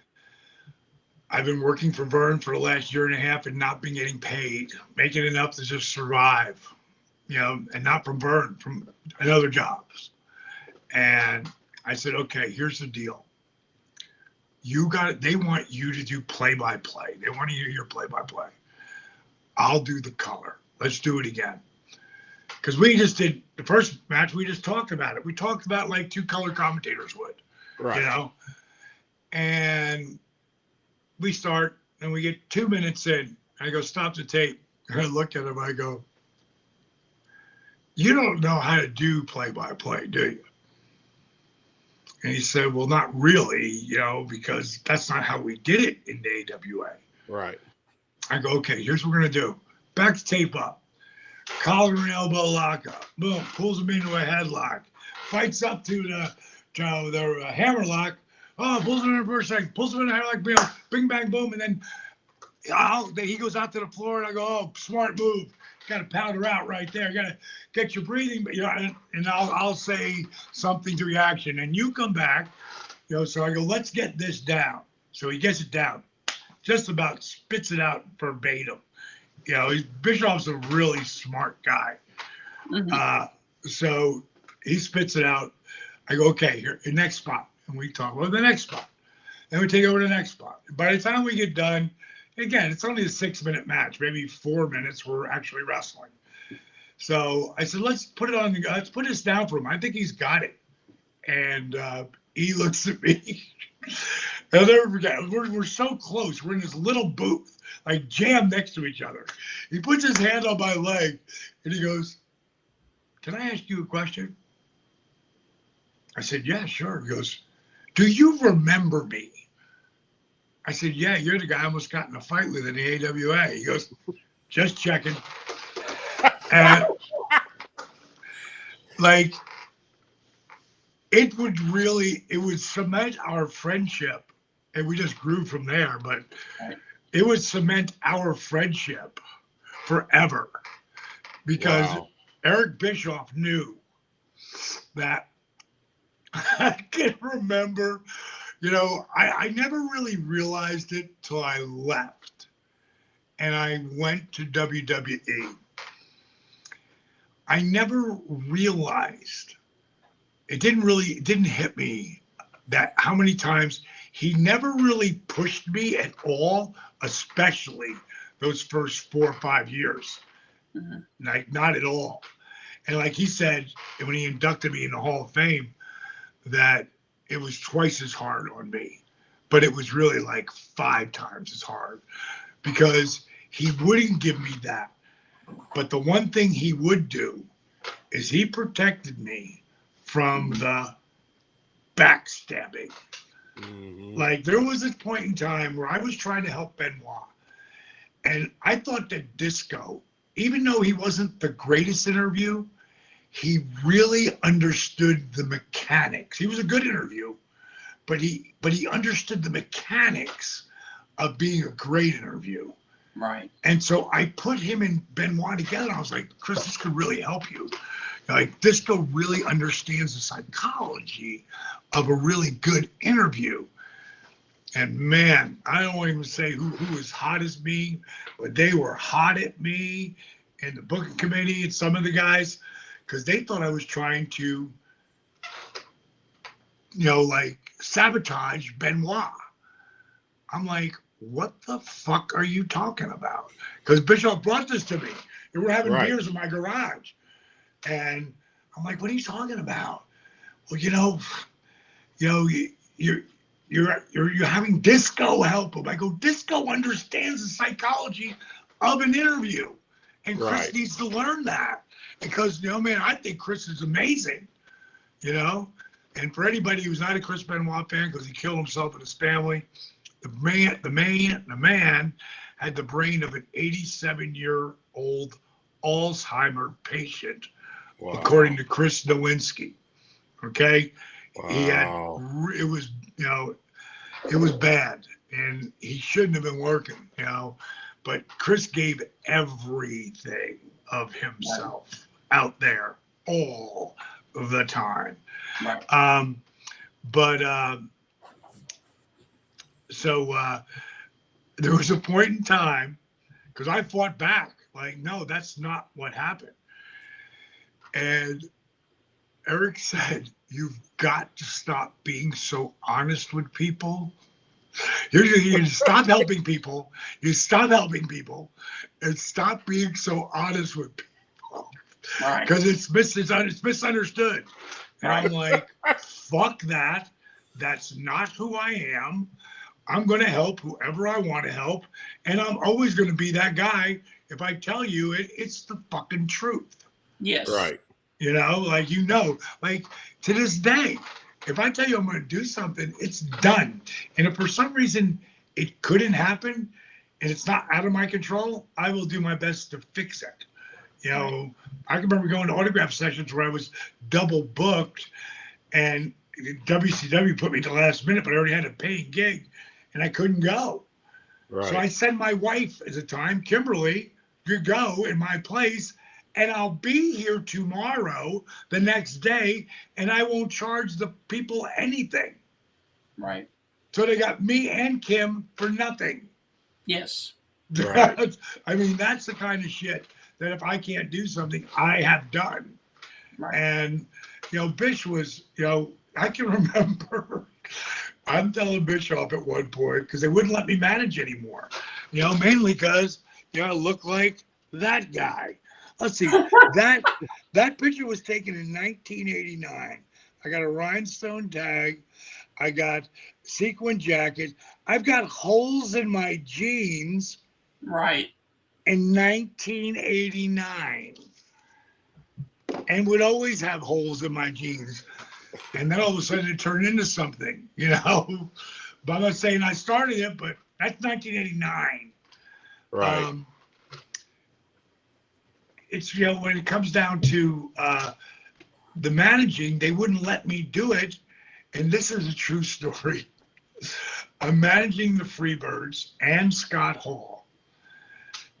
I've been working for Vern for the last year and a half and not been getting paid, making enough to just survive, and not from Vern, from other jobs. And I said, okay, here's the deal. They want you to do play-by-play. They want you to hear play-by-play. I'll do the color. Let's do it again. Because we just did the first match, we just talked about it. We talked about like two color commentators would, Right. And we start and we get 2 minutes in. I go, stop the tape. And I look at him, I go, you don't know how to do play-by-play, do you? And he said, well, not really, because that's not how we did it in the AWA. Right. I go, okay, here's what we're going to do. Back the tape up. Collar and elbow lock up. Boom. Pulls him into a headlock. Fights up to the hammer lock. Oh, pulls him in for a second. Pulls him in a headlock. Bing, bang, boom. And then he goes out to the floor, and I go, oh, smart move. Got to powder out right there. Got to get your breathing. And I'll say something to reaction. And you come back. So I go, let's get this down. So he gets it down. Just about spits it out verbatim. Bischoff's a really smart guy. Mm-hmm. So he spits it out. I go, okay, here, the next spot. And we talk about the next spot. Then we take over to the next spot. By the time we get done, again, it's only a 6-minute match, maybe 4 minutes we're actually wrestling. So I said, let's put this down for him. I think he's got it. And he looks at me I'll never forget. We're so close. We're in this little booth, like jammed next to each other. He puts his hand on my leg and he goes, "Can I ask you a question?" I said, "Yeah, sure." He goes, "Do you remember me?" I said, "Yeah, you're the guy I almost got in a fight with in the AWA." He goes, "Just checking." And like, it would cement our friendship. And we just grew from there, but it would cement our friendship forever because Eric Bischoff knew that I can remember, I never really realized it till I left and I went to WWE. I never realized, it didn't hit me that how many times he never really pushed me at all, especially those first 4 or 5 years. Like, not at all. And like he said, when he inducted me in the Hall of Fame, that it was twice as hard on me. But it was really like 5 times as hard because he wouldn't give me that. But the one thing he would do is he protected me from the backstabbing. Like, there was a point in time where I was trying to help Benoit, and I thought that Disco, even though he wasn't the greatest interview, he really understood the mechanics. He was a good interview, but he understood the mechanics of being a great interview. Right. And so I put him and Benoit together. I was like, "Chris, this could really help you. Like, Disco really understands the psychology of a really good interview." And man, I don't even say who was hot as me, but they were hot at me and the booking committee and some of the guys, because they thought I was trying to, like, sabotage Benoit. I'm like, what the fuck are you talking about? Because Bischoff brought this to me. They were having beers in my garage. And I'm like, what are you talking about? Well, you're having Disco help him. I go, Disco understands the psychology of an interview. And Chris needs to learn that. Because, man, I think Chris is amazing. And for anybody who's not a Chris Benoit fan, because he killed himself and his family, the man had the brain of an 87-year-old Alzheimer patient, according to Chris Nowinski. Okay, he had it was bad, and he shouldn't have been working. But Chris gave everything of himself out there all the time. So there was a point in time, because I fought back, like, no, that's not what happened. And Eric said, "You've got to stop being so honest with people. You stop helping people. You stop helping people and stop being so honest with people. Because it's misunderstood." And I'm like, fuck that. That's not who I am. I'm going to help whoever I want to help. And I'm always going to be that guy. If I tell you it, it's the fucking truth. Yes. Right. Like to this day, if I tell you I'm going to do something, it's done. And if for some reason it couldn't happen and it's not out of my control, I will do my best to fix it. I can remember going to autograph sessions where I was double booked and WCW put me to the last minute, but I already had a paying gig and I couldn't go. Right. So I sent my wife at the time, Kimberly, to go in my place, and I'll be here tomorrow, the next day, and I won't charge the people anything. Right. So they got me and Kim for nothing. Yes. Right. I mean, that's the kind of shit that if I can't do something, I have done. Right. And, Bish was, I can remember I'm telling Bischoff at one point, because they wouldn't let me manage anymore, mainly because, I look like that guy. Let's see, that picture was taken in 1989. I got a rhinestone tag. I got sequin jacket. I've got holes in my jeans Right. in 1989 and would always have holes in my jeans. And then all of a sudden it turned into something, you know. But I'm not saying I started it, but that's 1989. Right. It's, you know, when it comes down to the managing, they wouldn't let me do it. And this is a true story. I'm managing the Freebirds and Scott Hall.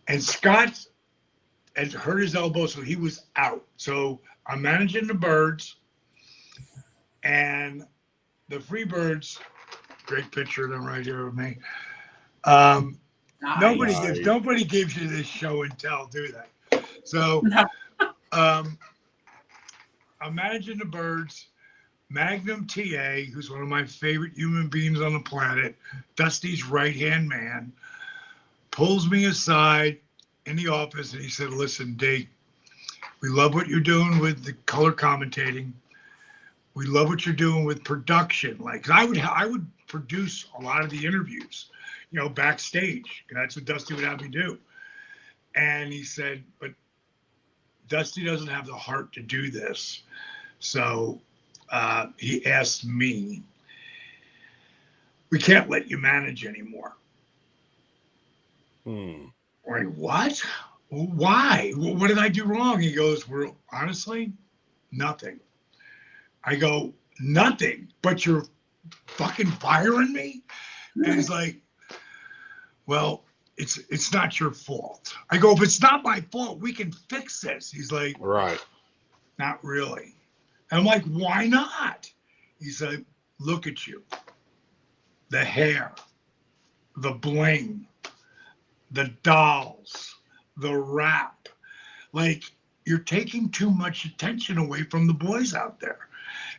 And Scott had hurt his elbow, so he was out. So I'm managing the Birds and the Freebirds. Great picture of them right here with me. Nice. Nobody gives you this show and tell, do they? So No. I'm managing the Birds. Magnum TA, who's one of my favorite human beings on the planet, Dusty's right-hand man, pulls me aside in the office and he said, listen, Dave, we love what you're doing with the color commentating. We love what you're doing with production. Like I would produce a lot of the interviews, you know, backstage. And that's what Dusty would have me do. And he said, but Dusty doesn't have the heart to do this. So he asked me, we can't let you manage anymore. Like, what? Why? What did I do wrong? He goes, well, honestly, nothing. I go, nothing, but you're fucking firing me? And he's like, well, it's not your fault. I go, if it's not my fault, we can fix this. He's like, Right. not really. And I'm like, why not? He's like, look at you. The hair, the bling, the dolls, the rap. Like, you're taking too much attention away from the boys out there.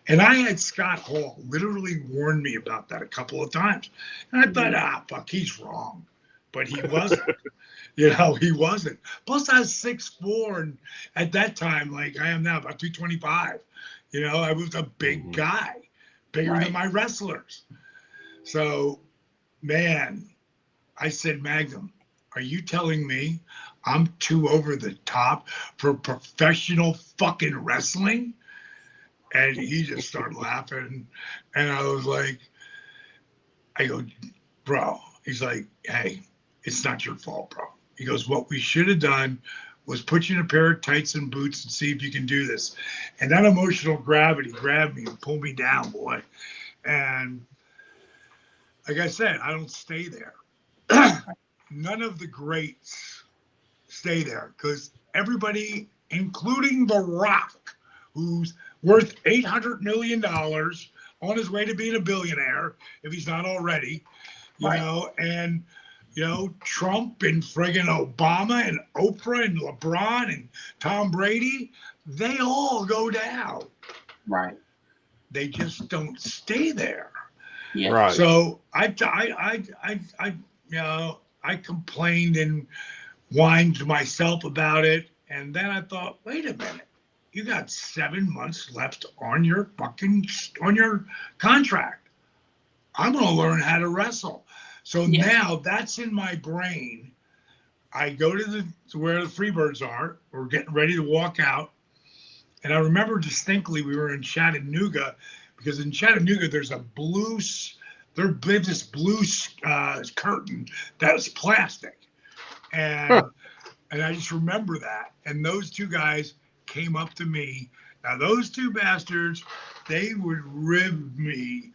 And I had Scott Hall literally warn me about that a couple of times. And I thought, fuck, he's wrong. But he wasn't. You know, he wasn't. Plus, I was 6'4", and at that time, like I am now, about 225. You know, I was a big guy, bigger than my wrestlers. So, man, I said, Magnum, are you telling me I'm too over the top for professional fucking wrestling? And he just started laughing. And I was like, I go, bro. He's like, hey, it's not your fault, bro. He goes, what we should have done was put you in a pair of tights and boots and see if you can do this. And that emotional gravity grabbed me and pulled me down, boy. And like I said, I don't stay there. None of the greats stay there because everybody, including The Rock, who's worth $800 million on his way to being a billionaire, if he's not already, you know, and, you know, Trump and friggin' Obama and Oprah and LeBron and Tom Brady, they all go down. Right. They just don't stay there. Yeah. Right. So I you know, I complained and whined to myself about it. And then I thought, wait a minute, you got 7 months left on your contract. I'm going to learn how to wrestle. So now that's in my brain. I go to where the Freebirds are. We're getting ready to walk out. And I remember distinctly we were in Chattanooga because in Chattanooga there's this blue curtain that was plastic. And I just remember that. And those two guys came up to me. Now those two bastards, they would rib me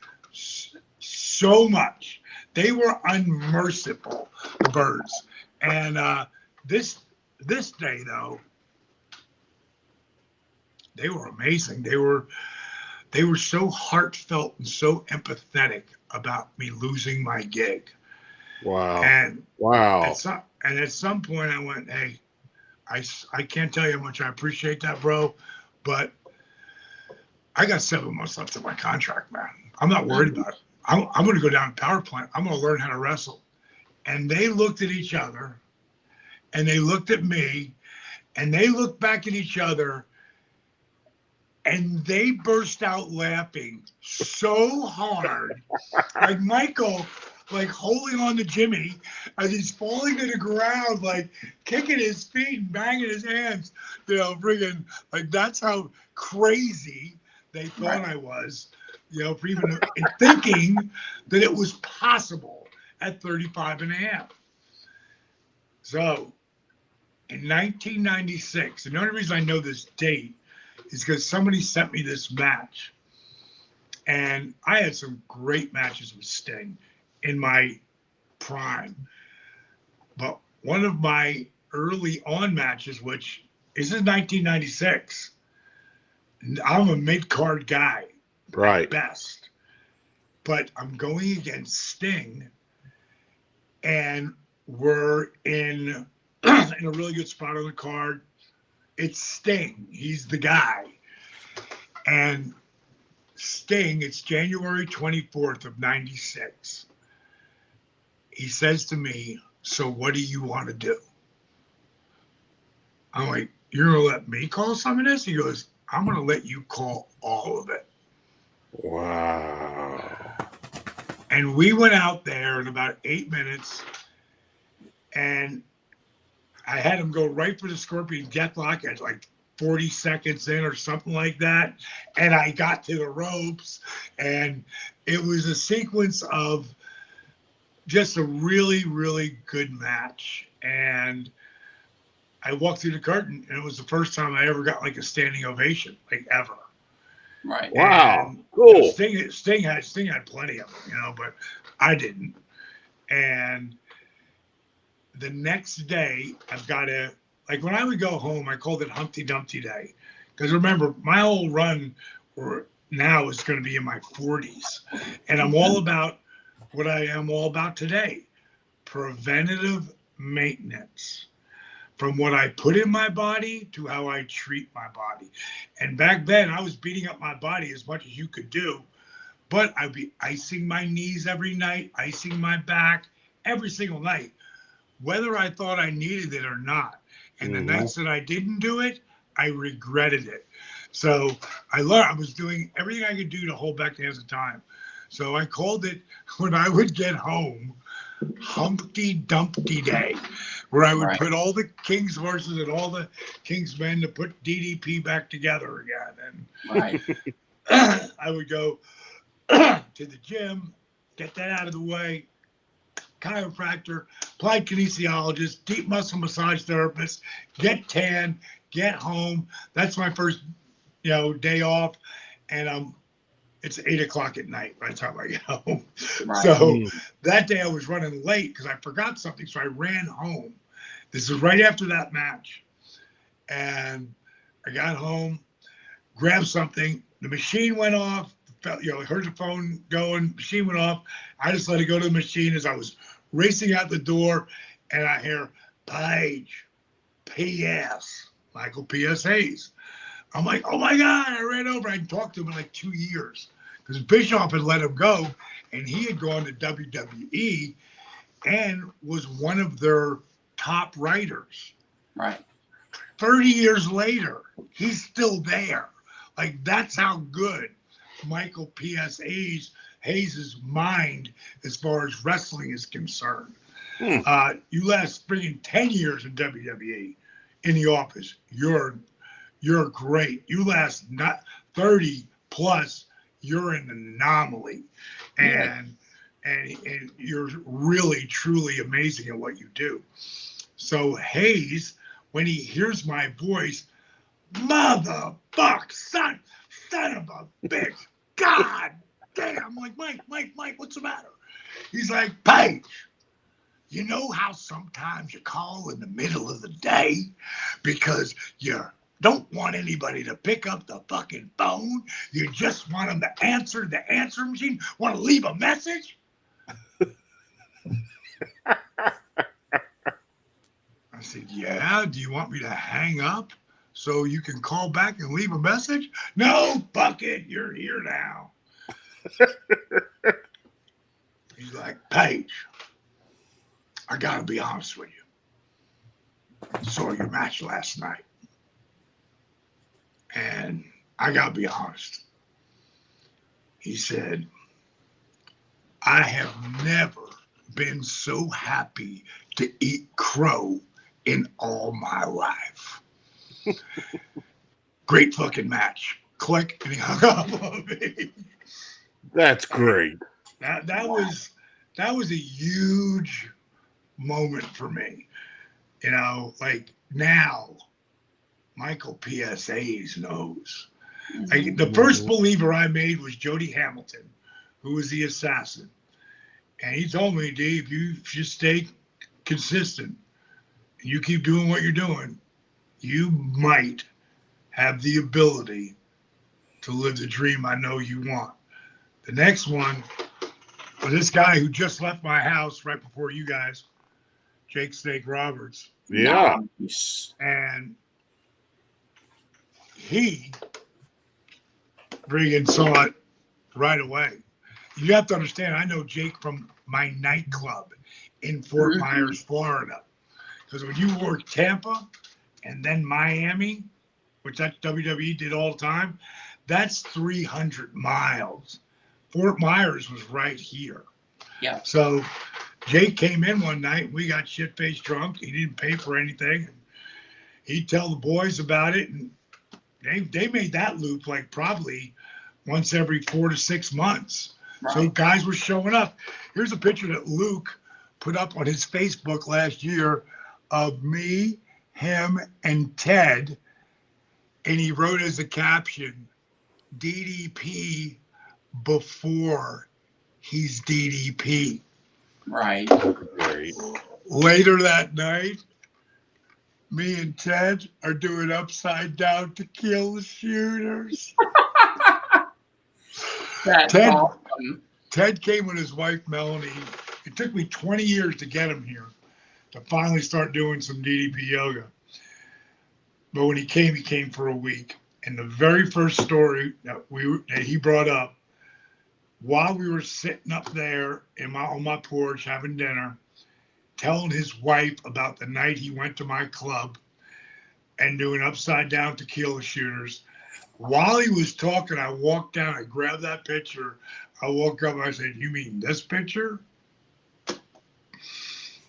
so much. They were unmerciful, the Birds. And this day though, they were amazing. They were so heartfelt and so empathetic about me losing my gig. Wow. And wow. At some point I went, hey, I can't tell you how much I appreciate that, bro, but I got 7 months left of my contract, man. I'm not worried about it. I'm going to go down to power plant. I'm going to learn how to wrestle. And they looked at each other, and they looked at me, and they looked back at each other, And they burst out laughing so hard. Like Michael, like holding on to Jimmy as he's falling to the ground, like kicking his feet and banging his hands. Friggin', like that's how crazy they thought I was, for even thinking that it was possible at 35 and a half. So in 1996, and the only reason I know this date is because somebody sent me this match. And I had some great matches with Sting in my prime. But one of my early on matches, which is in 1996, I'm a mid-card guy, Right. at best. But I'm going against Sting, and we're in a really good spot on the card. It's Sting. He's the guy. And Sting, it's January 24th of 96. He says to me, "So what do you want to do?" I'm like, "You're going to let me call some of this?" He goes, "I'm going to let you call all of it." Wow. And we went out there in about 8 minutes, and I had him go right for the Scorpion Deathlock at like 40 seconds in or something like that. And I got to the ropes, and it was a sequence of just a really, really good match. And I walked through the curtain, and it was the first time I ever got like a standing ovation, like ever. Right. Wow. And, Cool. Sting had plenty of them, but I didn't. And the next day, I've got to, like when I would go home, I called it Humpty Dumpty Day. Because remember, my whole run now is going to be in my 40s. And I'm all about what I am all about today: preventative maintenance. From what I put in my body to how I treat my body. And back then, I was beating up my body as much as you could do. But I'd be icing my knees every night, icing my back every single night, whether I thought I needed it or not. And the nights that I didn't do it, I regretted it. So I learned, I was doing everything I could do to hold back the hands of time. So I called it, when I would get home, Humpty Dumpty Day, where I would put all the King's horses and all the King's men to put DDP back together again. And I would go to the gym, get that out of the way, chiropractor, applied kinesiologist, deep muscle massage therapist, get tan, get home. That's my first, day off. And it's 8 o'clock at night by the time I get home. Right. So that day I was running late because I forgot something. So I ran home. This is right after that match. And I got home, grabbed something. The machine went off. I heard the phone going. Machine went off. I just let it go to the machine as I was racing out the door. And I hear, "Page, P.S. Michael P.S. Hayes." I'm like, "Oh my God." I ran over. I hadn't talked to him in like 2 years because Bischoff had let him go, and he had gone to WWE and was one of their top writers. Right. 30 years later, he's still there. Like, that's how good Michael P.S. Hayes' mind as far as wrestling is concerned. You last bringing 10 years in WWE in the office, you're great. You last not 30 plus, you're an anomaly. And you're really, truly amazing at what you do. So Hayes, when he hears my voice, "Motherfuck, son of a bitch, God damn." I'm like, Mike, what's the matter? He's like, "Page, you know how sometimes you call in the middle of the day because you don't want anybody to pick up the fucking phone. You just want them to answer the answer machine, want to leave a message?" I said, "Yeah, do you want me to hang up so you can call back and leave a message?" "No, fuck it, you're here now." He's like, "Page, I gotta be honest with you. Saw your match last night. And I got to be honest. He said, I have never been so happy to eat crow in all my life. Great fucking match. Click, and he hung up on me. That's great. That was a huge moment for me. You know, like now, Michael PSAs knows. Like, the first believer I made was Jody Hamilton, who was the assassin. And he told me, Dave, you just stay consistent and you keep doing what you're doing, you might have the ability to live the dream I know you want. The next one was this guy who just left my house right before you guys, Jake Snake Roberts. Yeah. Nice. And he friggin' saw it right away. You have to understand, I know Jake from my nightclub in Fort Myers, Florida. Because when you work Tampa and then Miami, which that WWE did all the time, that's 300 miles. Fort Myers was right here. Yeah. So Jake came in one night. We got shit-faced drunk. He didn't pay for anything. He'd tell the boys about it, and they made that loop like probably once every 4 to 6 months. Right. So guys were showing up. Here's a picture that Luke put up on his Facebook last year of me, him, and Ted. And he wrote as a caption, DDP before he's DDP. Right. Great. Later that night, me and Ted are doing upside down tequila shooters. That's awesome. Ted came with his wife, Melanie. It took me 20 years to get him here to finally start doing some DDP yoga. But when he came for a week. And the very first story that he brought up, while we were sitting up there on my porch having dinner, telling his wife about the night he went to my club and doing upside down tequila shooters. While he was talking, I walked down, I grabbed that picture. I woke up, I said, you mean this picture?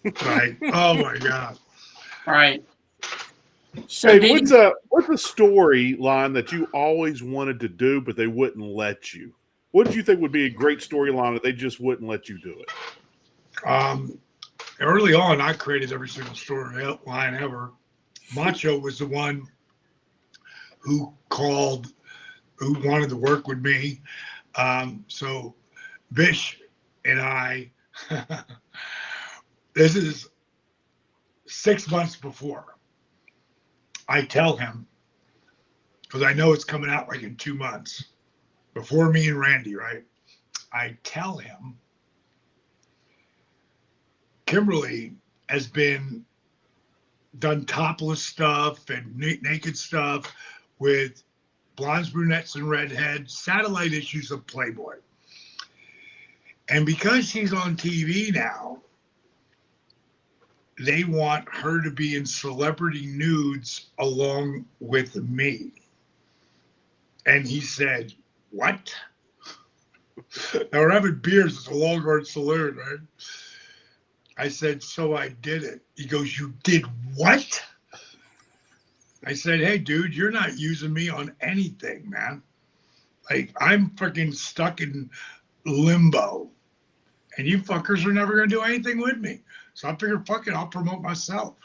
Like, oh my God. Right. So hey, what's a storyline that you always wanted to do, but they wouldn't let you? What did you think would be a great storyline that they just wouldn't let you do it? Early on, I created every single storyline ever. Macho was the one who wanted to work with me. So Bish and I, this is 6 months before. I tell him, because I know it's coming out like in 2 months, before me and Randy, right? I tell him, Kimberly has done topless stuff and naked stuff with blondes, brunettes, and redheads, satellite issues of Playboy. And because she's on TV now, they want her to be in celebrity nudes along with me. And he said, what? Now we're having beers at the Longhorn Saloon, right? I said, so I did it. He goes, you did what? I said, hey, dude, you're not using me on anything, man. Like, I'm freaking stuck in limbo. And you fuckers are never going to do anything with me. So I figured, fuck it, I'll promote myself.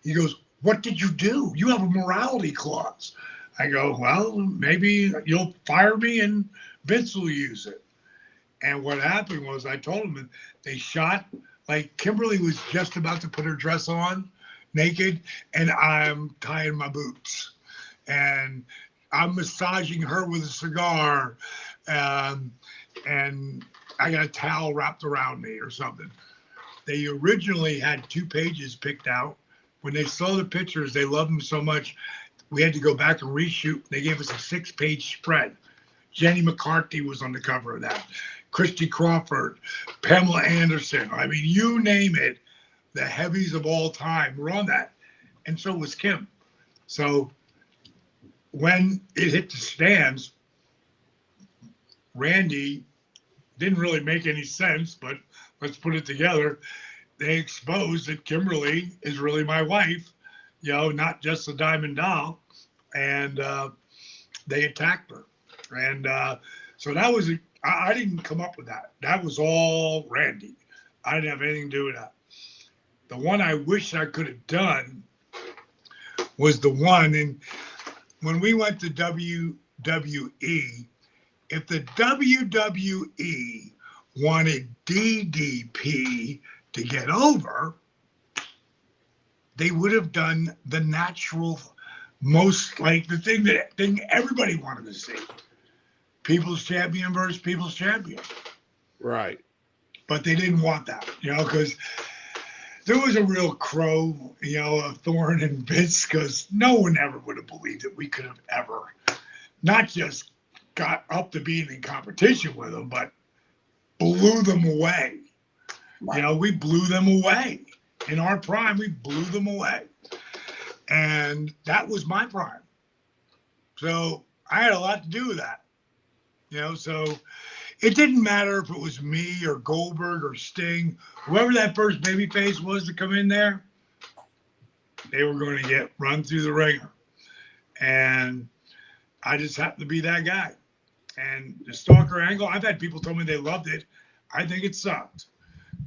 He goes, what did you do? You have a morality clause. I go, well, maybe you'll fire me and Vince will use it. And what happened was I told him they shot, like Kimberly was just about to put her dress on naked and I'm tying my boots. And I'm massaging her with a cigar. And I got a towel wrapped around me or something. They originally had 2 pages picked out. When they saw the pictures, they loved them so much, we had to go back and reshoot. They gave us a 6-page spread. Jenny McCarthy was on the cover of that. Christy Crawford, Pamela Anderson. I mean, you name it, the heavies of all time were on that. And so was Kim. So when it hit the stands, Randy didn't really make any sense, but let's put it together. They exposed that Kimberly is really my wife, not just a diamond doll. And they attacked her. And so that was, I didn't come up with that. That was all Randy. I didn't have anything to do with that. The one I wish I could have done was the one, and when we went to WWE, if the WWE wanted DDP to get over, they would have done the natural, most like the thing everybody wanted to see. People's champion versus people's champion. Right. But they didn't want that, because there was a real crow, a thorn in Vince, because no one ever would have believed that we could have ever not just got up to being in competition with them, but blew them away. Right. We blew them away. In our prime, we blew them away. And that was my prime. So I had a lot to do with that. So it didn't matter if it was me or Goldberg or Sting, whoever that first babyface was to come in there, they were going to get run through the ringer. And I just happened to be that guy. And the stalker angle, I've had people tell me they loved it. I think it sucked.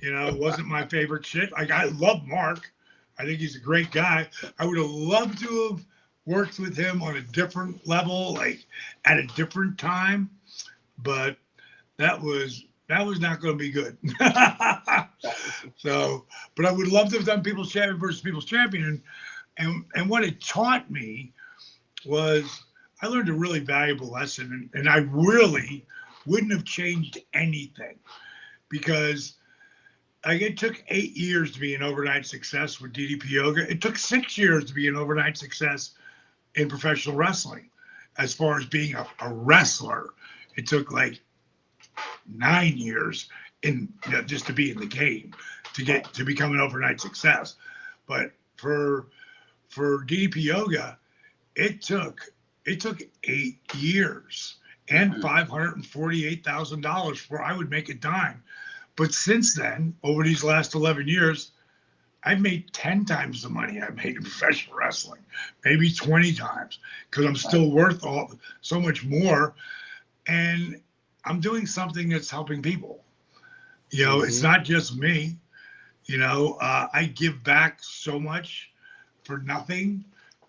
It wasn't my favorite shit. Like, I love Mark. I think he's a great guy. I would have loved to have worked with him on a different level, like at a different time. But that was not going to be good. So, but I would love to have done People's Champion versus People's Champion. And what it taught me was I learned a really valuable lesson. And I really wouldn't have changed anything, because it took 8 years to be an overnight success with DDP Yoga. It took 6 years to be an overnight success in professional wrestling. As far as being a wrestler, it took like 9 years just to be in the game to become an overnight success. But for DDP Yoga, it took 8 years and $548,000 before I would make a dime. But since then, over these last 11 years, I've made 10 times the money I made in professional wrestling, maybe 20 times, because I'm still worth so much more. And I'm doing something that's helping people. It's not just me. I give back so much for nothing,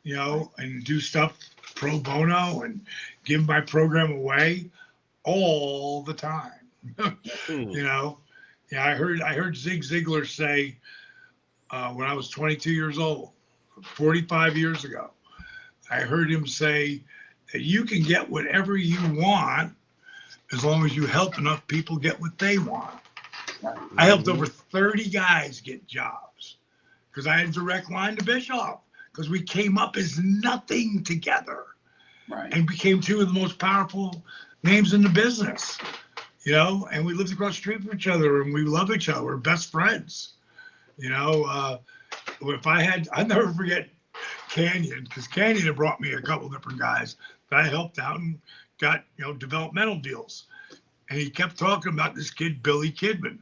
and do stuff pro bono and give my program away all the time. Yeah, I heard Zig Ziglar say when I was 22 years old, 45 years ago, I heard him say that you can get whatever you want as long as you help enough people get what they want. I helped over 30 guys get jobs because I had a direct line to Bishoff, because we came up as nothing together, Right. and became two of the most powerful names in the business. And we lived across the street from each other, and we love each other. We're best friends. I'll never forget Canyon, because Canyon had brought me a couple different guys that I helped out and got, developmental deals. And he kept talking about this kid, Billy Kidman.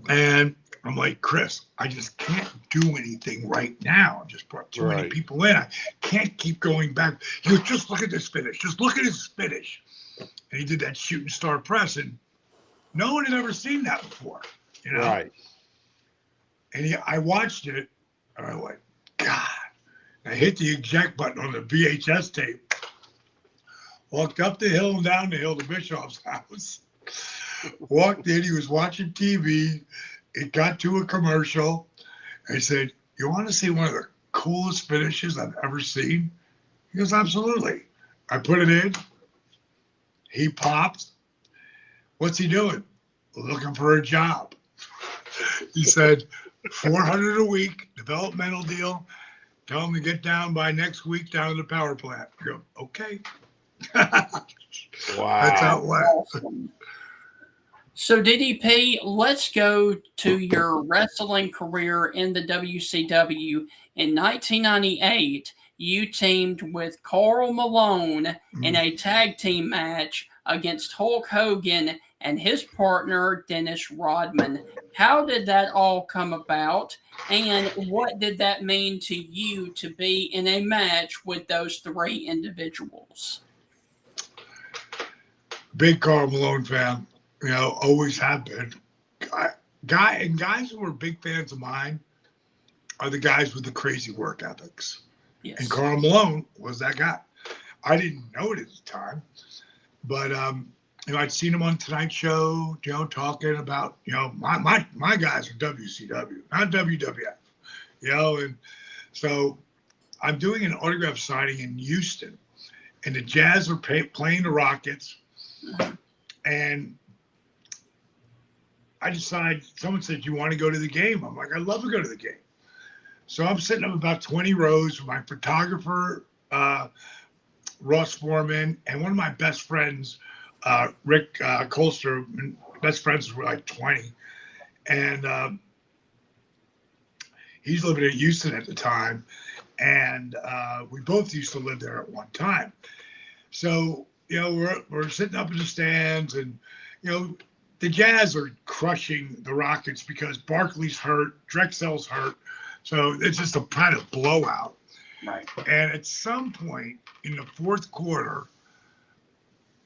And I'm like, Chris, I just can't do anything right now. I just brought too many people in. I can't keep going back. Just look at this finish. Just look at his finish. And he did that shooting star press, and no one had ever seen that before, Right. And I watched it, and I went, God. I hit the eject button on the VHS tape, walked up the hill and down the hill to Bischoff's house, walked in, he was watching TV, it got to a commercial. I said, you want to see one of the coolest finishes I've ever seen? He goes, absolutely. I put it in. He popped. What's he doing? Looking for a job. He said, $400 a week, developmental deal. Tell him to get down by next week down to the power plant. I go, okay. Wow. That's how it went. Awesome. So DDP, let's go to your wrestling career in the WCW. In 1998, you teamed with Karl Malone in Mhm. a tag team match against Hulk Hogan and his partner, Dennis Rodman. How did that all come about? And what did that mean to you to be in a match with those three individuals? Big Karl Malone fan, always have been. Guys who are big fans of mine are the guys with the crazy work ethics. And Yes. Karl Malone was that guy. I didn't know it at the time, but I'd seen him on Tonight Show, talking about, my guys are WCW, not WWF, and so I'm doing an autograph signing in Houston, and the Jazz are playing the Rockets, and I decide, someone said, you want to go to the game? I'm like, I'd love to go to the game. So I'm sitting up about 20 rows with my photographer, Ross Foreman, and one of my best friends, Rick Colster. Best friends were like 20. And he's living in Houston at the time. And we both used to live there at one time. So, we're sitting up in the stands, and, the Jazz are crushing the Rockets because Barkley's hurt, Drexel's hurt. So it's just a kind of blowout. Right. And at some point in the fourth quarter,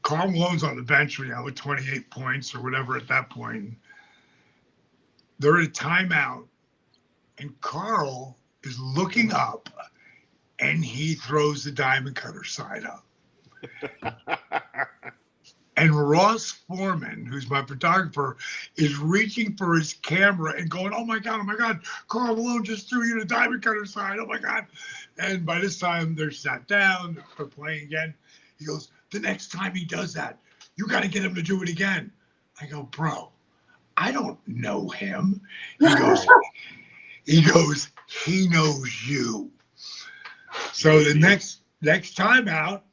Karl Malone's on the bench, with 28 points or whatever at that point. They're at a timeout, and Karl is looking up, and he throws the diamond cutter sign up. And Ross Foreman, who's my photographer, is reaching for his camera and going, oh my God, Karl Malone just threw you the diamond cutter sign, oh my God. And by this time, they're sat down, they're playing again. He goes, the next time he does that, you got to get him to do it again. I go, bro, I don't know him. He goes, he knows you. So the next time out,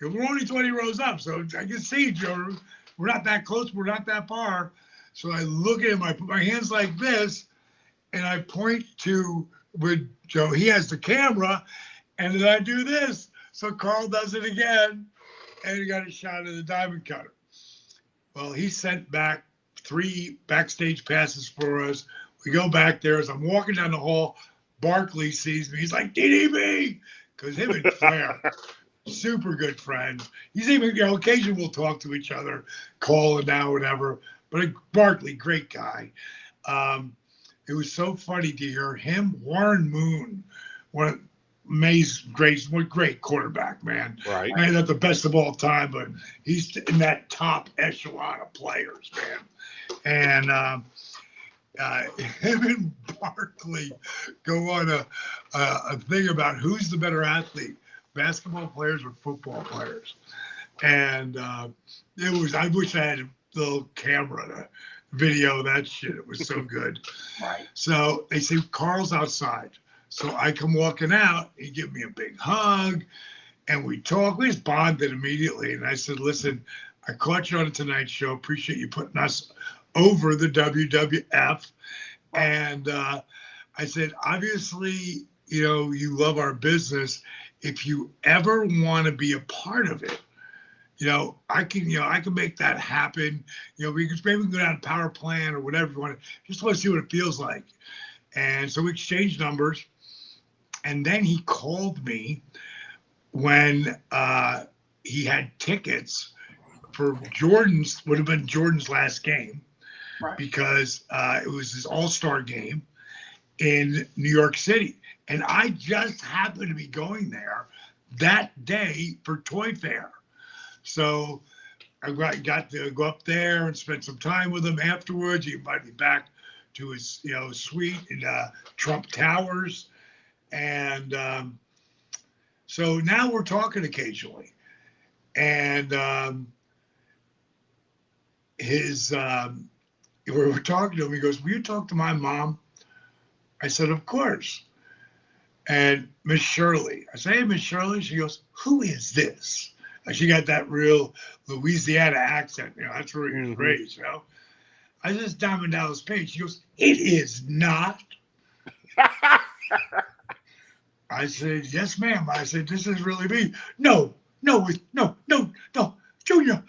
we're only 20 rows up, so I can see, Joe, we're not that close, we're not that far. So I look at him, I put my hands like this, and I point to with Joe. He has the camera, and then I do this. So Karl does it again, and he got a shot of the diamond cutter. Well, he sent back 3 backstage passes for us. We go back there. As I'm walking down the hall, Barkley sees me. He's like, DDB, because him and Flair, super good friends. He's even, occasionally we'll talk to each other, call it now, whatever. But Barkley, great guy. It was so funny to hear him, Warren Moon, one great quarterback, man. Right. I mean, not the best of all time, but he's in that top echelon of players, man. And him and Barkley go on a thing about who's the better athlete, basketball players or football players. And I wish I had a little camera to video that shit. It was so good. Right. So they say, Karl's outside. So I come walking out, he give me a big hug, and we talk. We just bonded immediately. And I said, listen, I caught you on a Tonight Show. Appreciate you putting us over the WWF. And I said, obviously, you love our business. If you ever want to be a part of it, I can make that happen. We can maybe go down to power plant or whatever you want to, just want to see what it feels like. And so we exchanged numbers. And then he called me when he had tickets for would have been Jordan's last game. Right. Because it was his all-star game in New York City. And I just happened to be going there that day for Toy Fair. So I got to go up there and spend some time with him afterwards. He invited me back to his suite in Trump Towers. And so now we're talking occasionally. And we were talking to him. He goes, will you talk to my mom? I said, of course. And Miss Shirley. I said, hey, Miss Shirley. She goes, who is this? And she got that real Louisiana accent. That's where he was raised, I said, Diamond Dallas Page. She goes, it is not. I said, yes, ma'am. I said, this is really me. No, no, no, no, no. Junior.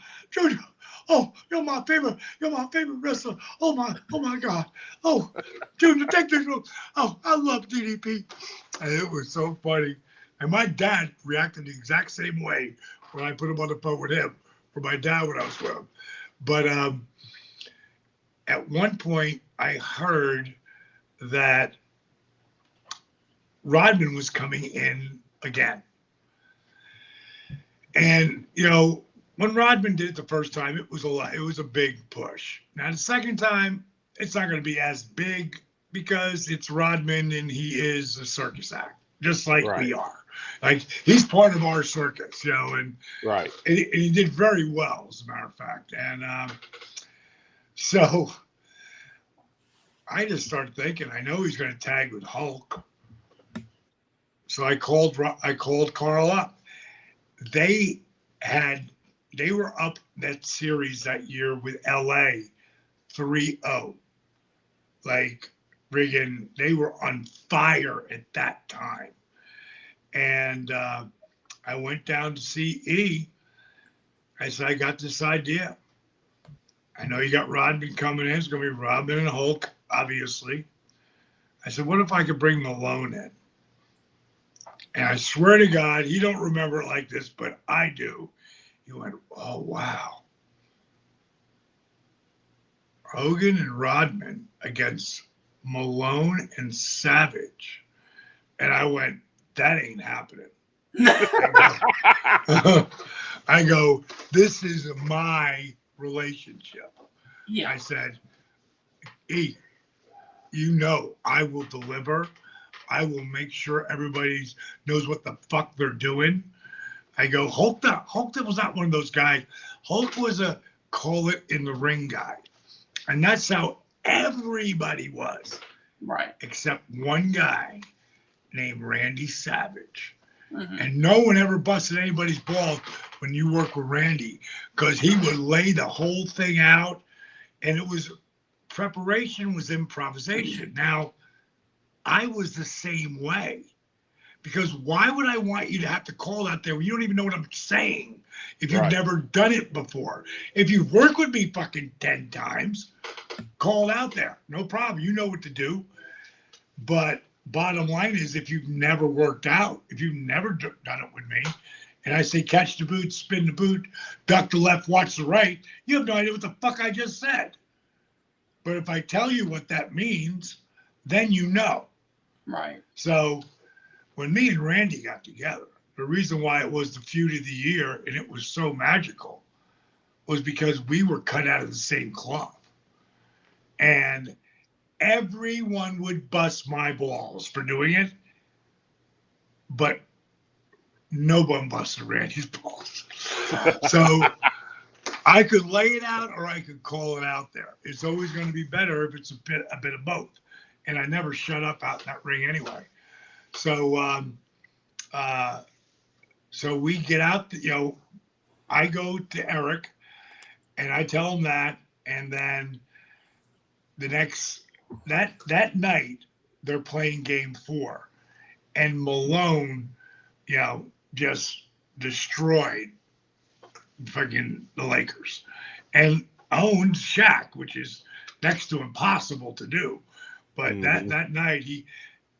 Oh, you're my favorite wrestler. Oh my God. Oh, Junior, take this one. Oh, I love DDP. And it was so funny. And my dad reacted the exact same way when I put him on the phone with him, for my dad when I was with him. But at one point, I heard that Rodman was coming in again. And, when Rodman did it the first time, it was a big push. Now, the second time, it's not going to be as big because it's Rodman and he is a circus act, just like we are. Like, he's part of our circus, and right. And he did very well, as a matter of fact. And so I just started thinking, I know he's going to tag with Hulk. So I called Carl up. They were up that series that year with LA 3-0. Like, friggin', they were on fire at that time. And I went down to see E. I said, I got this idea. I know you got Rodman coming in. It's going to be Rodman and Hulk, obviously. I said, what if I could bring Malone in? And I swear to God, he don't remember it like this, but I do. He went, oh, wow. Hogan and Rodman against Malone and Savage. And I went, that ain't happening. I go, this is my relationship. Yeah. I said, E, I will deliver. I will make sure everybody knows what the fuck they're doing. I go, Hulk was not one of those guys. Hulk was a call it in the ring guy. And that's how everybody was. Right. Except one guy named Randy Savage. Mm-hmm. And no one ever busted anybody's balls when you work with Randy, because he would lay the whole thing out, and preparation was improvisation. Now, I was the same way, because why would I want you to have to call out there when you don't even know what I'm saying if you've never done it before? If you've worked with me fucking 10 times, call it out there. No problem. You know what to do. But bottom line is, if you've never worked out, if you've never done it with me, and I say catch the boot, spin the boot, duck the left, watch the right, you have no idea what the fuck I just said. But if I tell you what that means, then you know. Right. So when me and Randy got together, the reason why it was the feud of the year and it was so magical was because we were cut out of the same cloth. And everyone would bust my balls for doing it, but no one busted Randy's balls. So I could lay it out or I could call it out there. It's always going to be better if it's a bit of both. And I never shut up out in that ring anyway. So so we get out, I go to Eric and I tell him that, and then the next that night they're playing game 4, and Malone, just destroyed fucking the Lakers and owned Shaq, which is next to impossible to do. But that night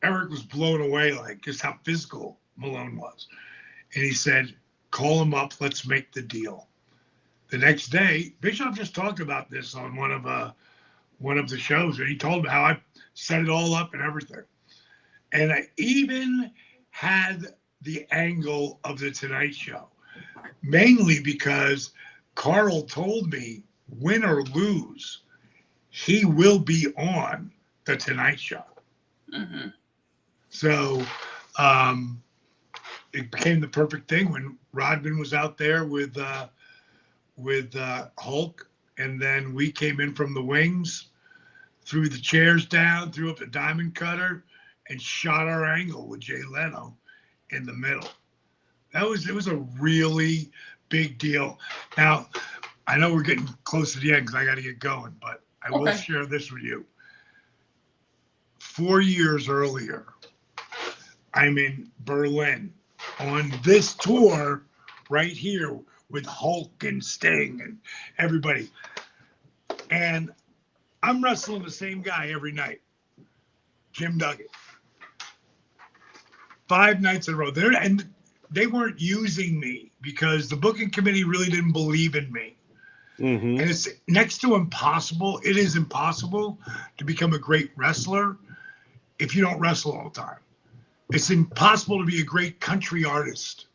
Eric was blown away, like just how physical Malone was. And he said, call him up, let's make the deal. The next day, Bishoff just talked about this on one of the shows, and he told me how I set it all up and everything. And I even had the angle of the Tonight Show, mainly because Carl told me, win or lose, he will be on the Tonight Show. Mm-hmm. So it became the perfect thing when Rodman was out there with Hulk, and then we came in from the wings, threw the chairs down, threw up the diamond cutter, and shot our angle with Jay Leno in the middle. It was a really big deal. Now, I know we're getting close to the end because I got to get going, but I will share this with you. 4 years earlier, I'm in Berlin on this tour right here with Hulk and Sting and everybody. And I'm wrestling the same guy every night, Jim Duggan. 5 nights in a row. And they weren't using me because the booking committee really didn't believe in me. Mm-hmm. And it's next to impossible. It is impossible to become a great wrestler if you don't wrestle all the time. It's impossible to be a great country artist.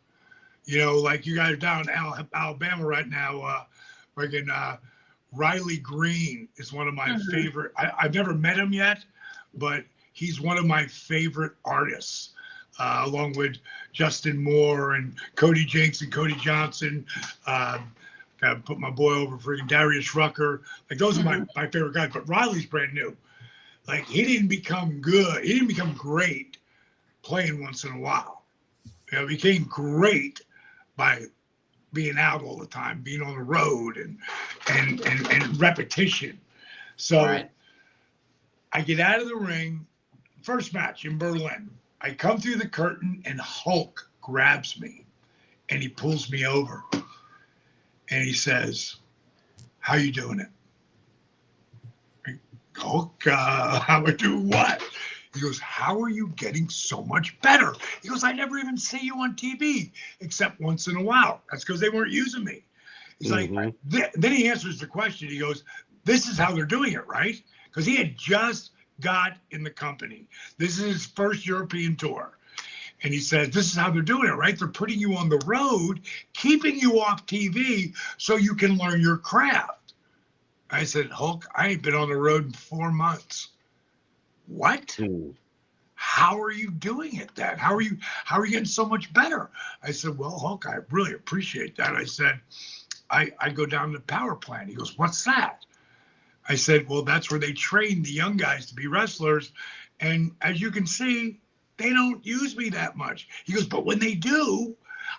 You know, like you guys down in Alabama right now, Riley Green is one of my favorite. I've never met him yet, but he's one of my favorite artists, along with Justin Moore and Cody Jinks and Cody Johnson. Gotta put my boy over freaking Darius Rucker. Like those are my favorite guys. But Riley's brand new. Like he didn't become good. He didn't become great playing once in a while. You know, he became great by being out all the time, being on the road and repetition. So I get out of the ring, first match in Berlin. I come through the curtain and Hulk grabs me and he pulls me over and he says, "How you doing it?" Hulk, how I do what? He goes, "How are you getting so much better?" He goes, "I never even see you on TV except once in a while." That's because they weren't using me. He's like, then he answers the question. He goes, "This is how they're doing it, right?" Because he had just got in the company. This is his first European tour. And he says, "This is how they're doing it, right? They're putting you on the road, keeping you off TV so you can learn your craft." I said, "Hulk, I ain't been on the road in 4 months." "What? How are you doing it then? How are you getting so much better?" I said, "Well, Hulk, I really appreciate that." I said, I go down to the power plant. He goes, "What's that?" I said, "Well, that's where they train the young guys to be wrestlers. And as you can see, they don't use me that much." He goes, "But when they do,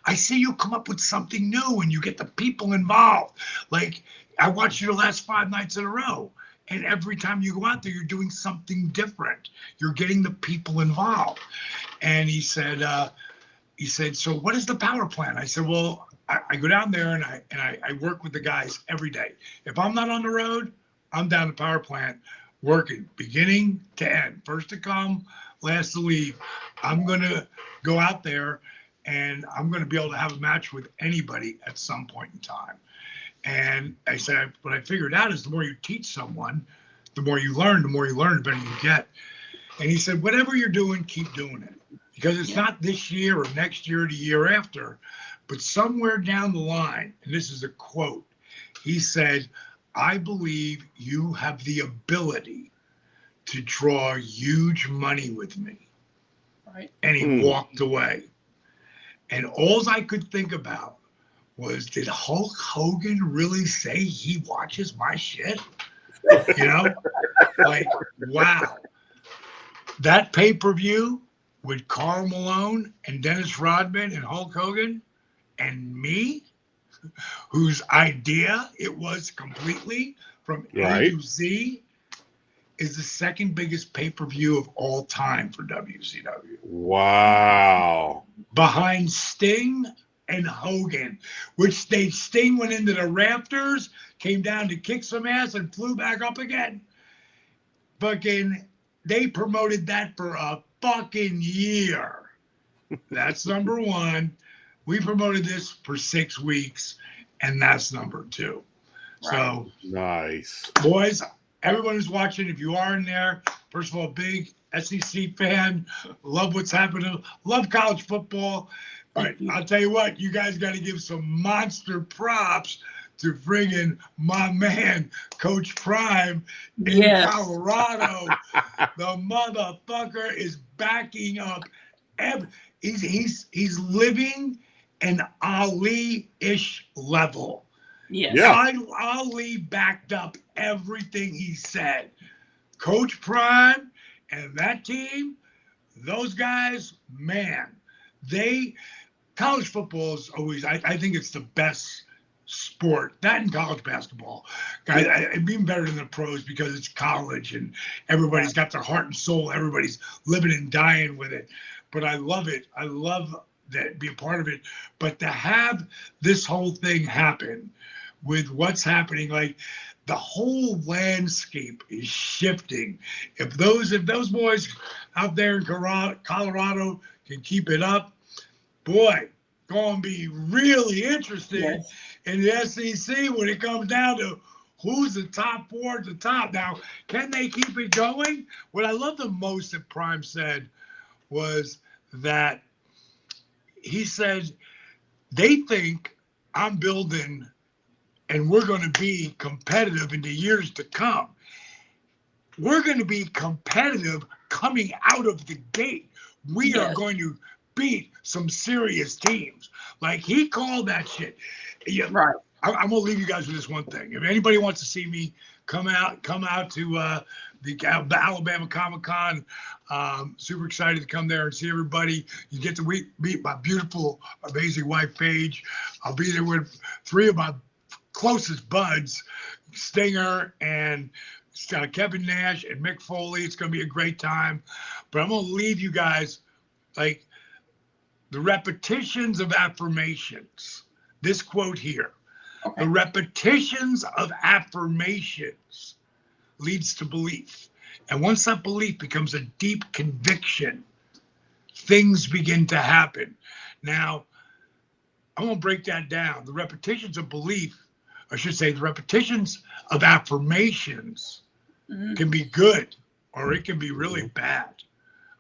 I see you come up with something new and you get the people involved. Like I watched you the last 5 nights in a row. And every time you go out there, you're doing something different. You're getting the people involved." And he said, "So what is the power plant?" I said, "Well, I go down there and I work with the guys every day. If I'm not on the road, I'm down the power plant working beginning to end. First to come, last to leave. I'm going to go out there and I'm going to be able to have a match with anybody at some point in time." And I said, what I figured out is the more you teach someone, the more you learn, the better you get. And he said, "Whatever you're doing, keep doing it. Because it's not this year or next year or the year after, but somewhere down the line," and this is a quote, he said, "I believe you have the ability to draw huge money with me." Right. And he walked away. And all I could think about was, did Hulk Hogan really say he watches my shit? You know, like, wow. That pay-per-view with Karl Malone and Dennis Rodman and Hulk Hogan and me, whose idea it was completely from A to Z, is the second biggest pay-per-view of all time for WCW. Wow. Behind Sting and Hogan, which Sting went into the rafters, came down to kick some ass and flew back up again. Fucking, they promoted that for a fucking year. That's number one. We promoted this for 6 weeks, and that's number 2. Right. So nice. Boys, everyone who's watching, if you are in there, first of all, big SEC fan, love what's happening, love college football. But I'll tell you what, you guys got to give some monster props to friggin' my man, Coach Prime in Colorado. The motherfucker is backing up. He's living an Ali-ish level. Yes. Yeah. Ali backed up everything he said. Coach Prime and that team, those guys, man, college football is always, I think it's the best sport. That and college basketball. Even better than the pros because it's college and everybody's got their heart and soul. Everybody's living and dying with it. but I love it. I love that, be a part of it. But to have this whole thing happen with what's happening, like the whole landscape is shifting. If those boys out there in Colorado can keep it up, boy, going to be really interesting Yes. in the SEC when it comes down to who's the top four at the top. Now, can they keep it going? What I love the most that Prime said was that he said they think I'm building and we're going to be competitive in the years to come. We're going to be competitive coming out of the gate. We are going to beat some serious teams. Like, he called that shit. Yeah, Right. I'm going to leave you guys with this one thing. If anybody wants to see me, come out to the Alabama Comic-Con. Super excited to come there and see everybody. You get to meet my beautiful, amazing wife, Paige. I'll be there with 3 of my closest buds, Stinger and Kevin Nash and Mick Foley. It's going to be a great time. But I'm going to leave you guys, like, the repetitions of affirmations. This quote here. Okay. The repetitions of affirmations leads to belief. And once that belief becomes a deep conviction, things begin to happen. Now, I'm going to break that down. The repetitions of belief, I should say, the repetitions of affirmations can be good, or it can be really bad.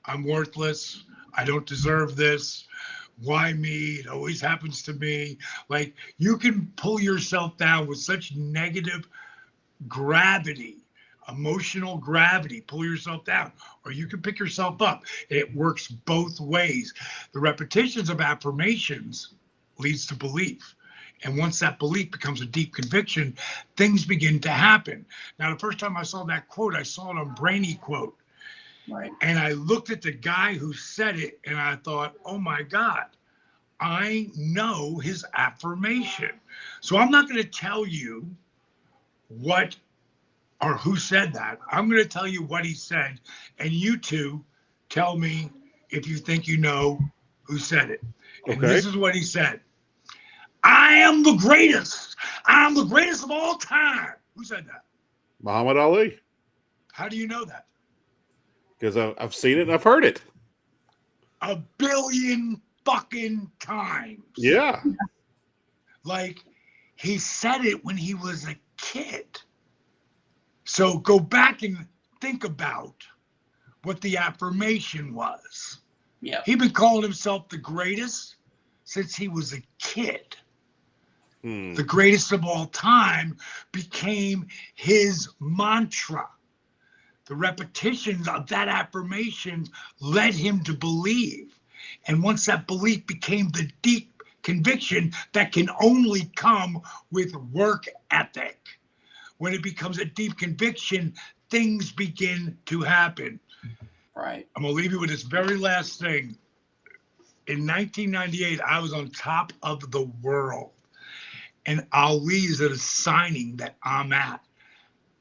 I'm worthless. I don't deserve this. Why me? It always happens to me. Like, you can pull yourself down with such negative gravity, emotional gravity, pull yourself down, or you can pick yourself up. It works both ways. The repetitions of affirmations leads to belief. And once that belief becomes a deep conviction, things begin to happen. Now, the first time I saw that quote, I saw it on Brainy Quote. Right. And I looked at the guy who said it and I thought, oh my God, I know his affirmation. So I'm not going to tell you what or who said that. I'm going to tell you what he said. And you two tell me if you think you know who said it. And this is what he said. I am the greatest. I'm the greatest of all time. Who said that? Muhammad Ali. How do you know that? Because I've seen it and I've heard it. 1 billion fucking times. Yeah. Like, he said it when he was a kid. So go back and think about what the affirmation was. Yeah. He'd been calling himself the greatest since he was a kid. The greatest of all time became his mantra. The repetitions of that affirmation led him to believe. And once that belief became the deep conviction that can only come with work ethic, when it becomes a deep conviction, things begin to happen. Right. I'm going to leave you with this very last thing. In 1998, I was on top of the world. And Ali's at a signing that I'm at.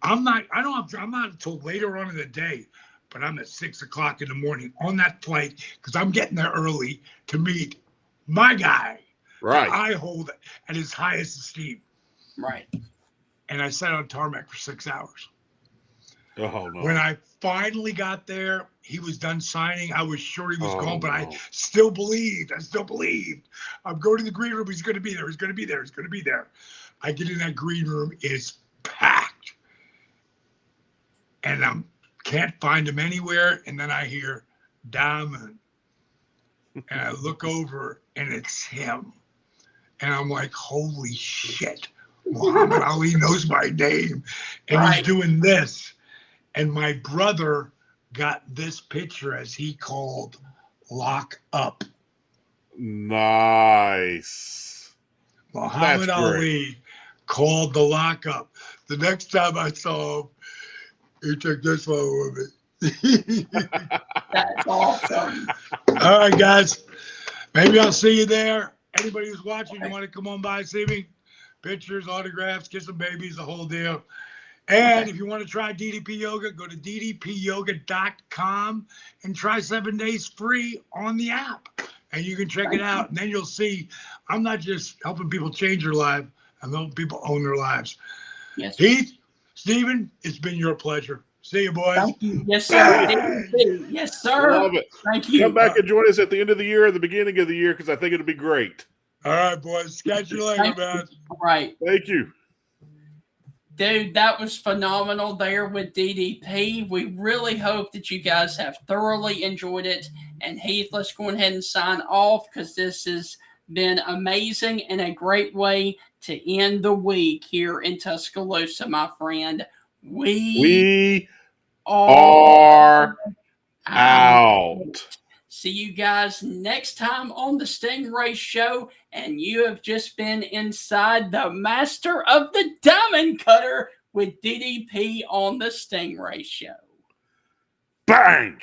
I'm not until later on in the day, but I'm at 6 o'clock in the morning on that flight because I'm getting there early to meet my guy that I hold at his highest esteem. Right. And I sat on tarmac for 6 hours. Oh, no. When I finally got there, he was done signing. I was sure he was gone, but no. I still believed. I'm going to the green room. He's going to be there. He's going to be there. He's going to be there. I get in that green room. It's packed. And I can't find him anywhere. And then I hear Diamond. And I look over and it's him. And I'm like, holy shit. Muhammad Ali knows my name. And he's doing this. And my brother got this picture, as he called, lock up. Nice. Muhammad Ali called the lock up. The next time I saw him, he took this one with me. That's awesome. All right, guys. Maybe I'll see you there. Anybody who's watching, you want to come on by, see me? Pictures, autographs, kiss some babies, the whole deal. And Okay. if you want to try DDP Yoga, go to ddpyoga.com and try 7 days free on the app. And you can check it out. And then you'll see I'm not just helping people change their life, I'm helping people own their lives. Yes. Heath, Stephen, it's been your pleasure. See you, boys. Thank you. Yes, sir. DDP. Yes, sir. Love it. Thank you. Come back and join us at the end of the year or the beginning of the year because I think it'll be great. All right, boys. Catch you later, Thank man. you. All right. Thank you. Dude, that was phenomenal there with DDP. We really hope that you guys have thoroughly enjoyed it. And Heath, let's go ahead and sign off because this has been amazing and a great way to end the week here in Tuscaloosa, my friend. We are out. See you guys next time on the Stingray Show. And you have just been inside the Master of the Diamond Cutter with DDP on the Stingray Show. Bang!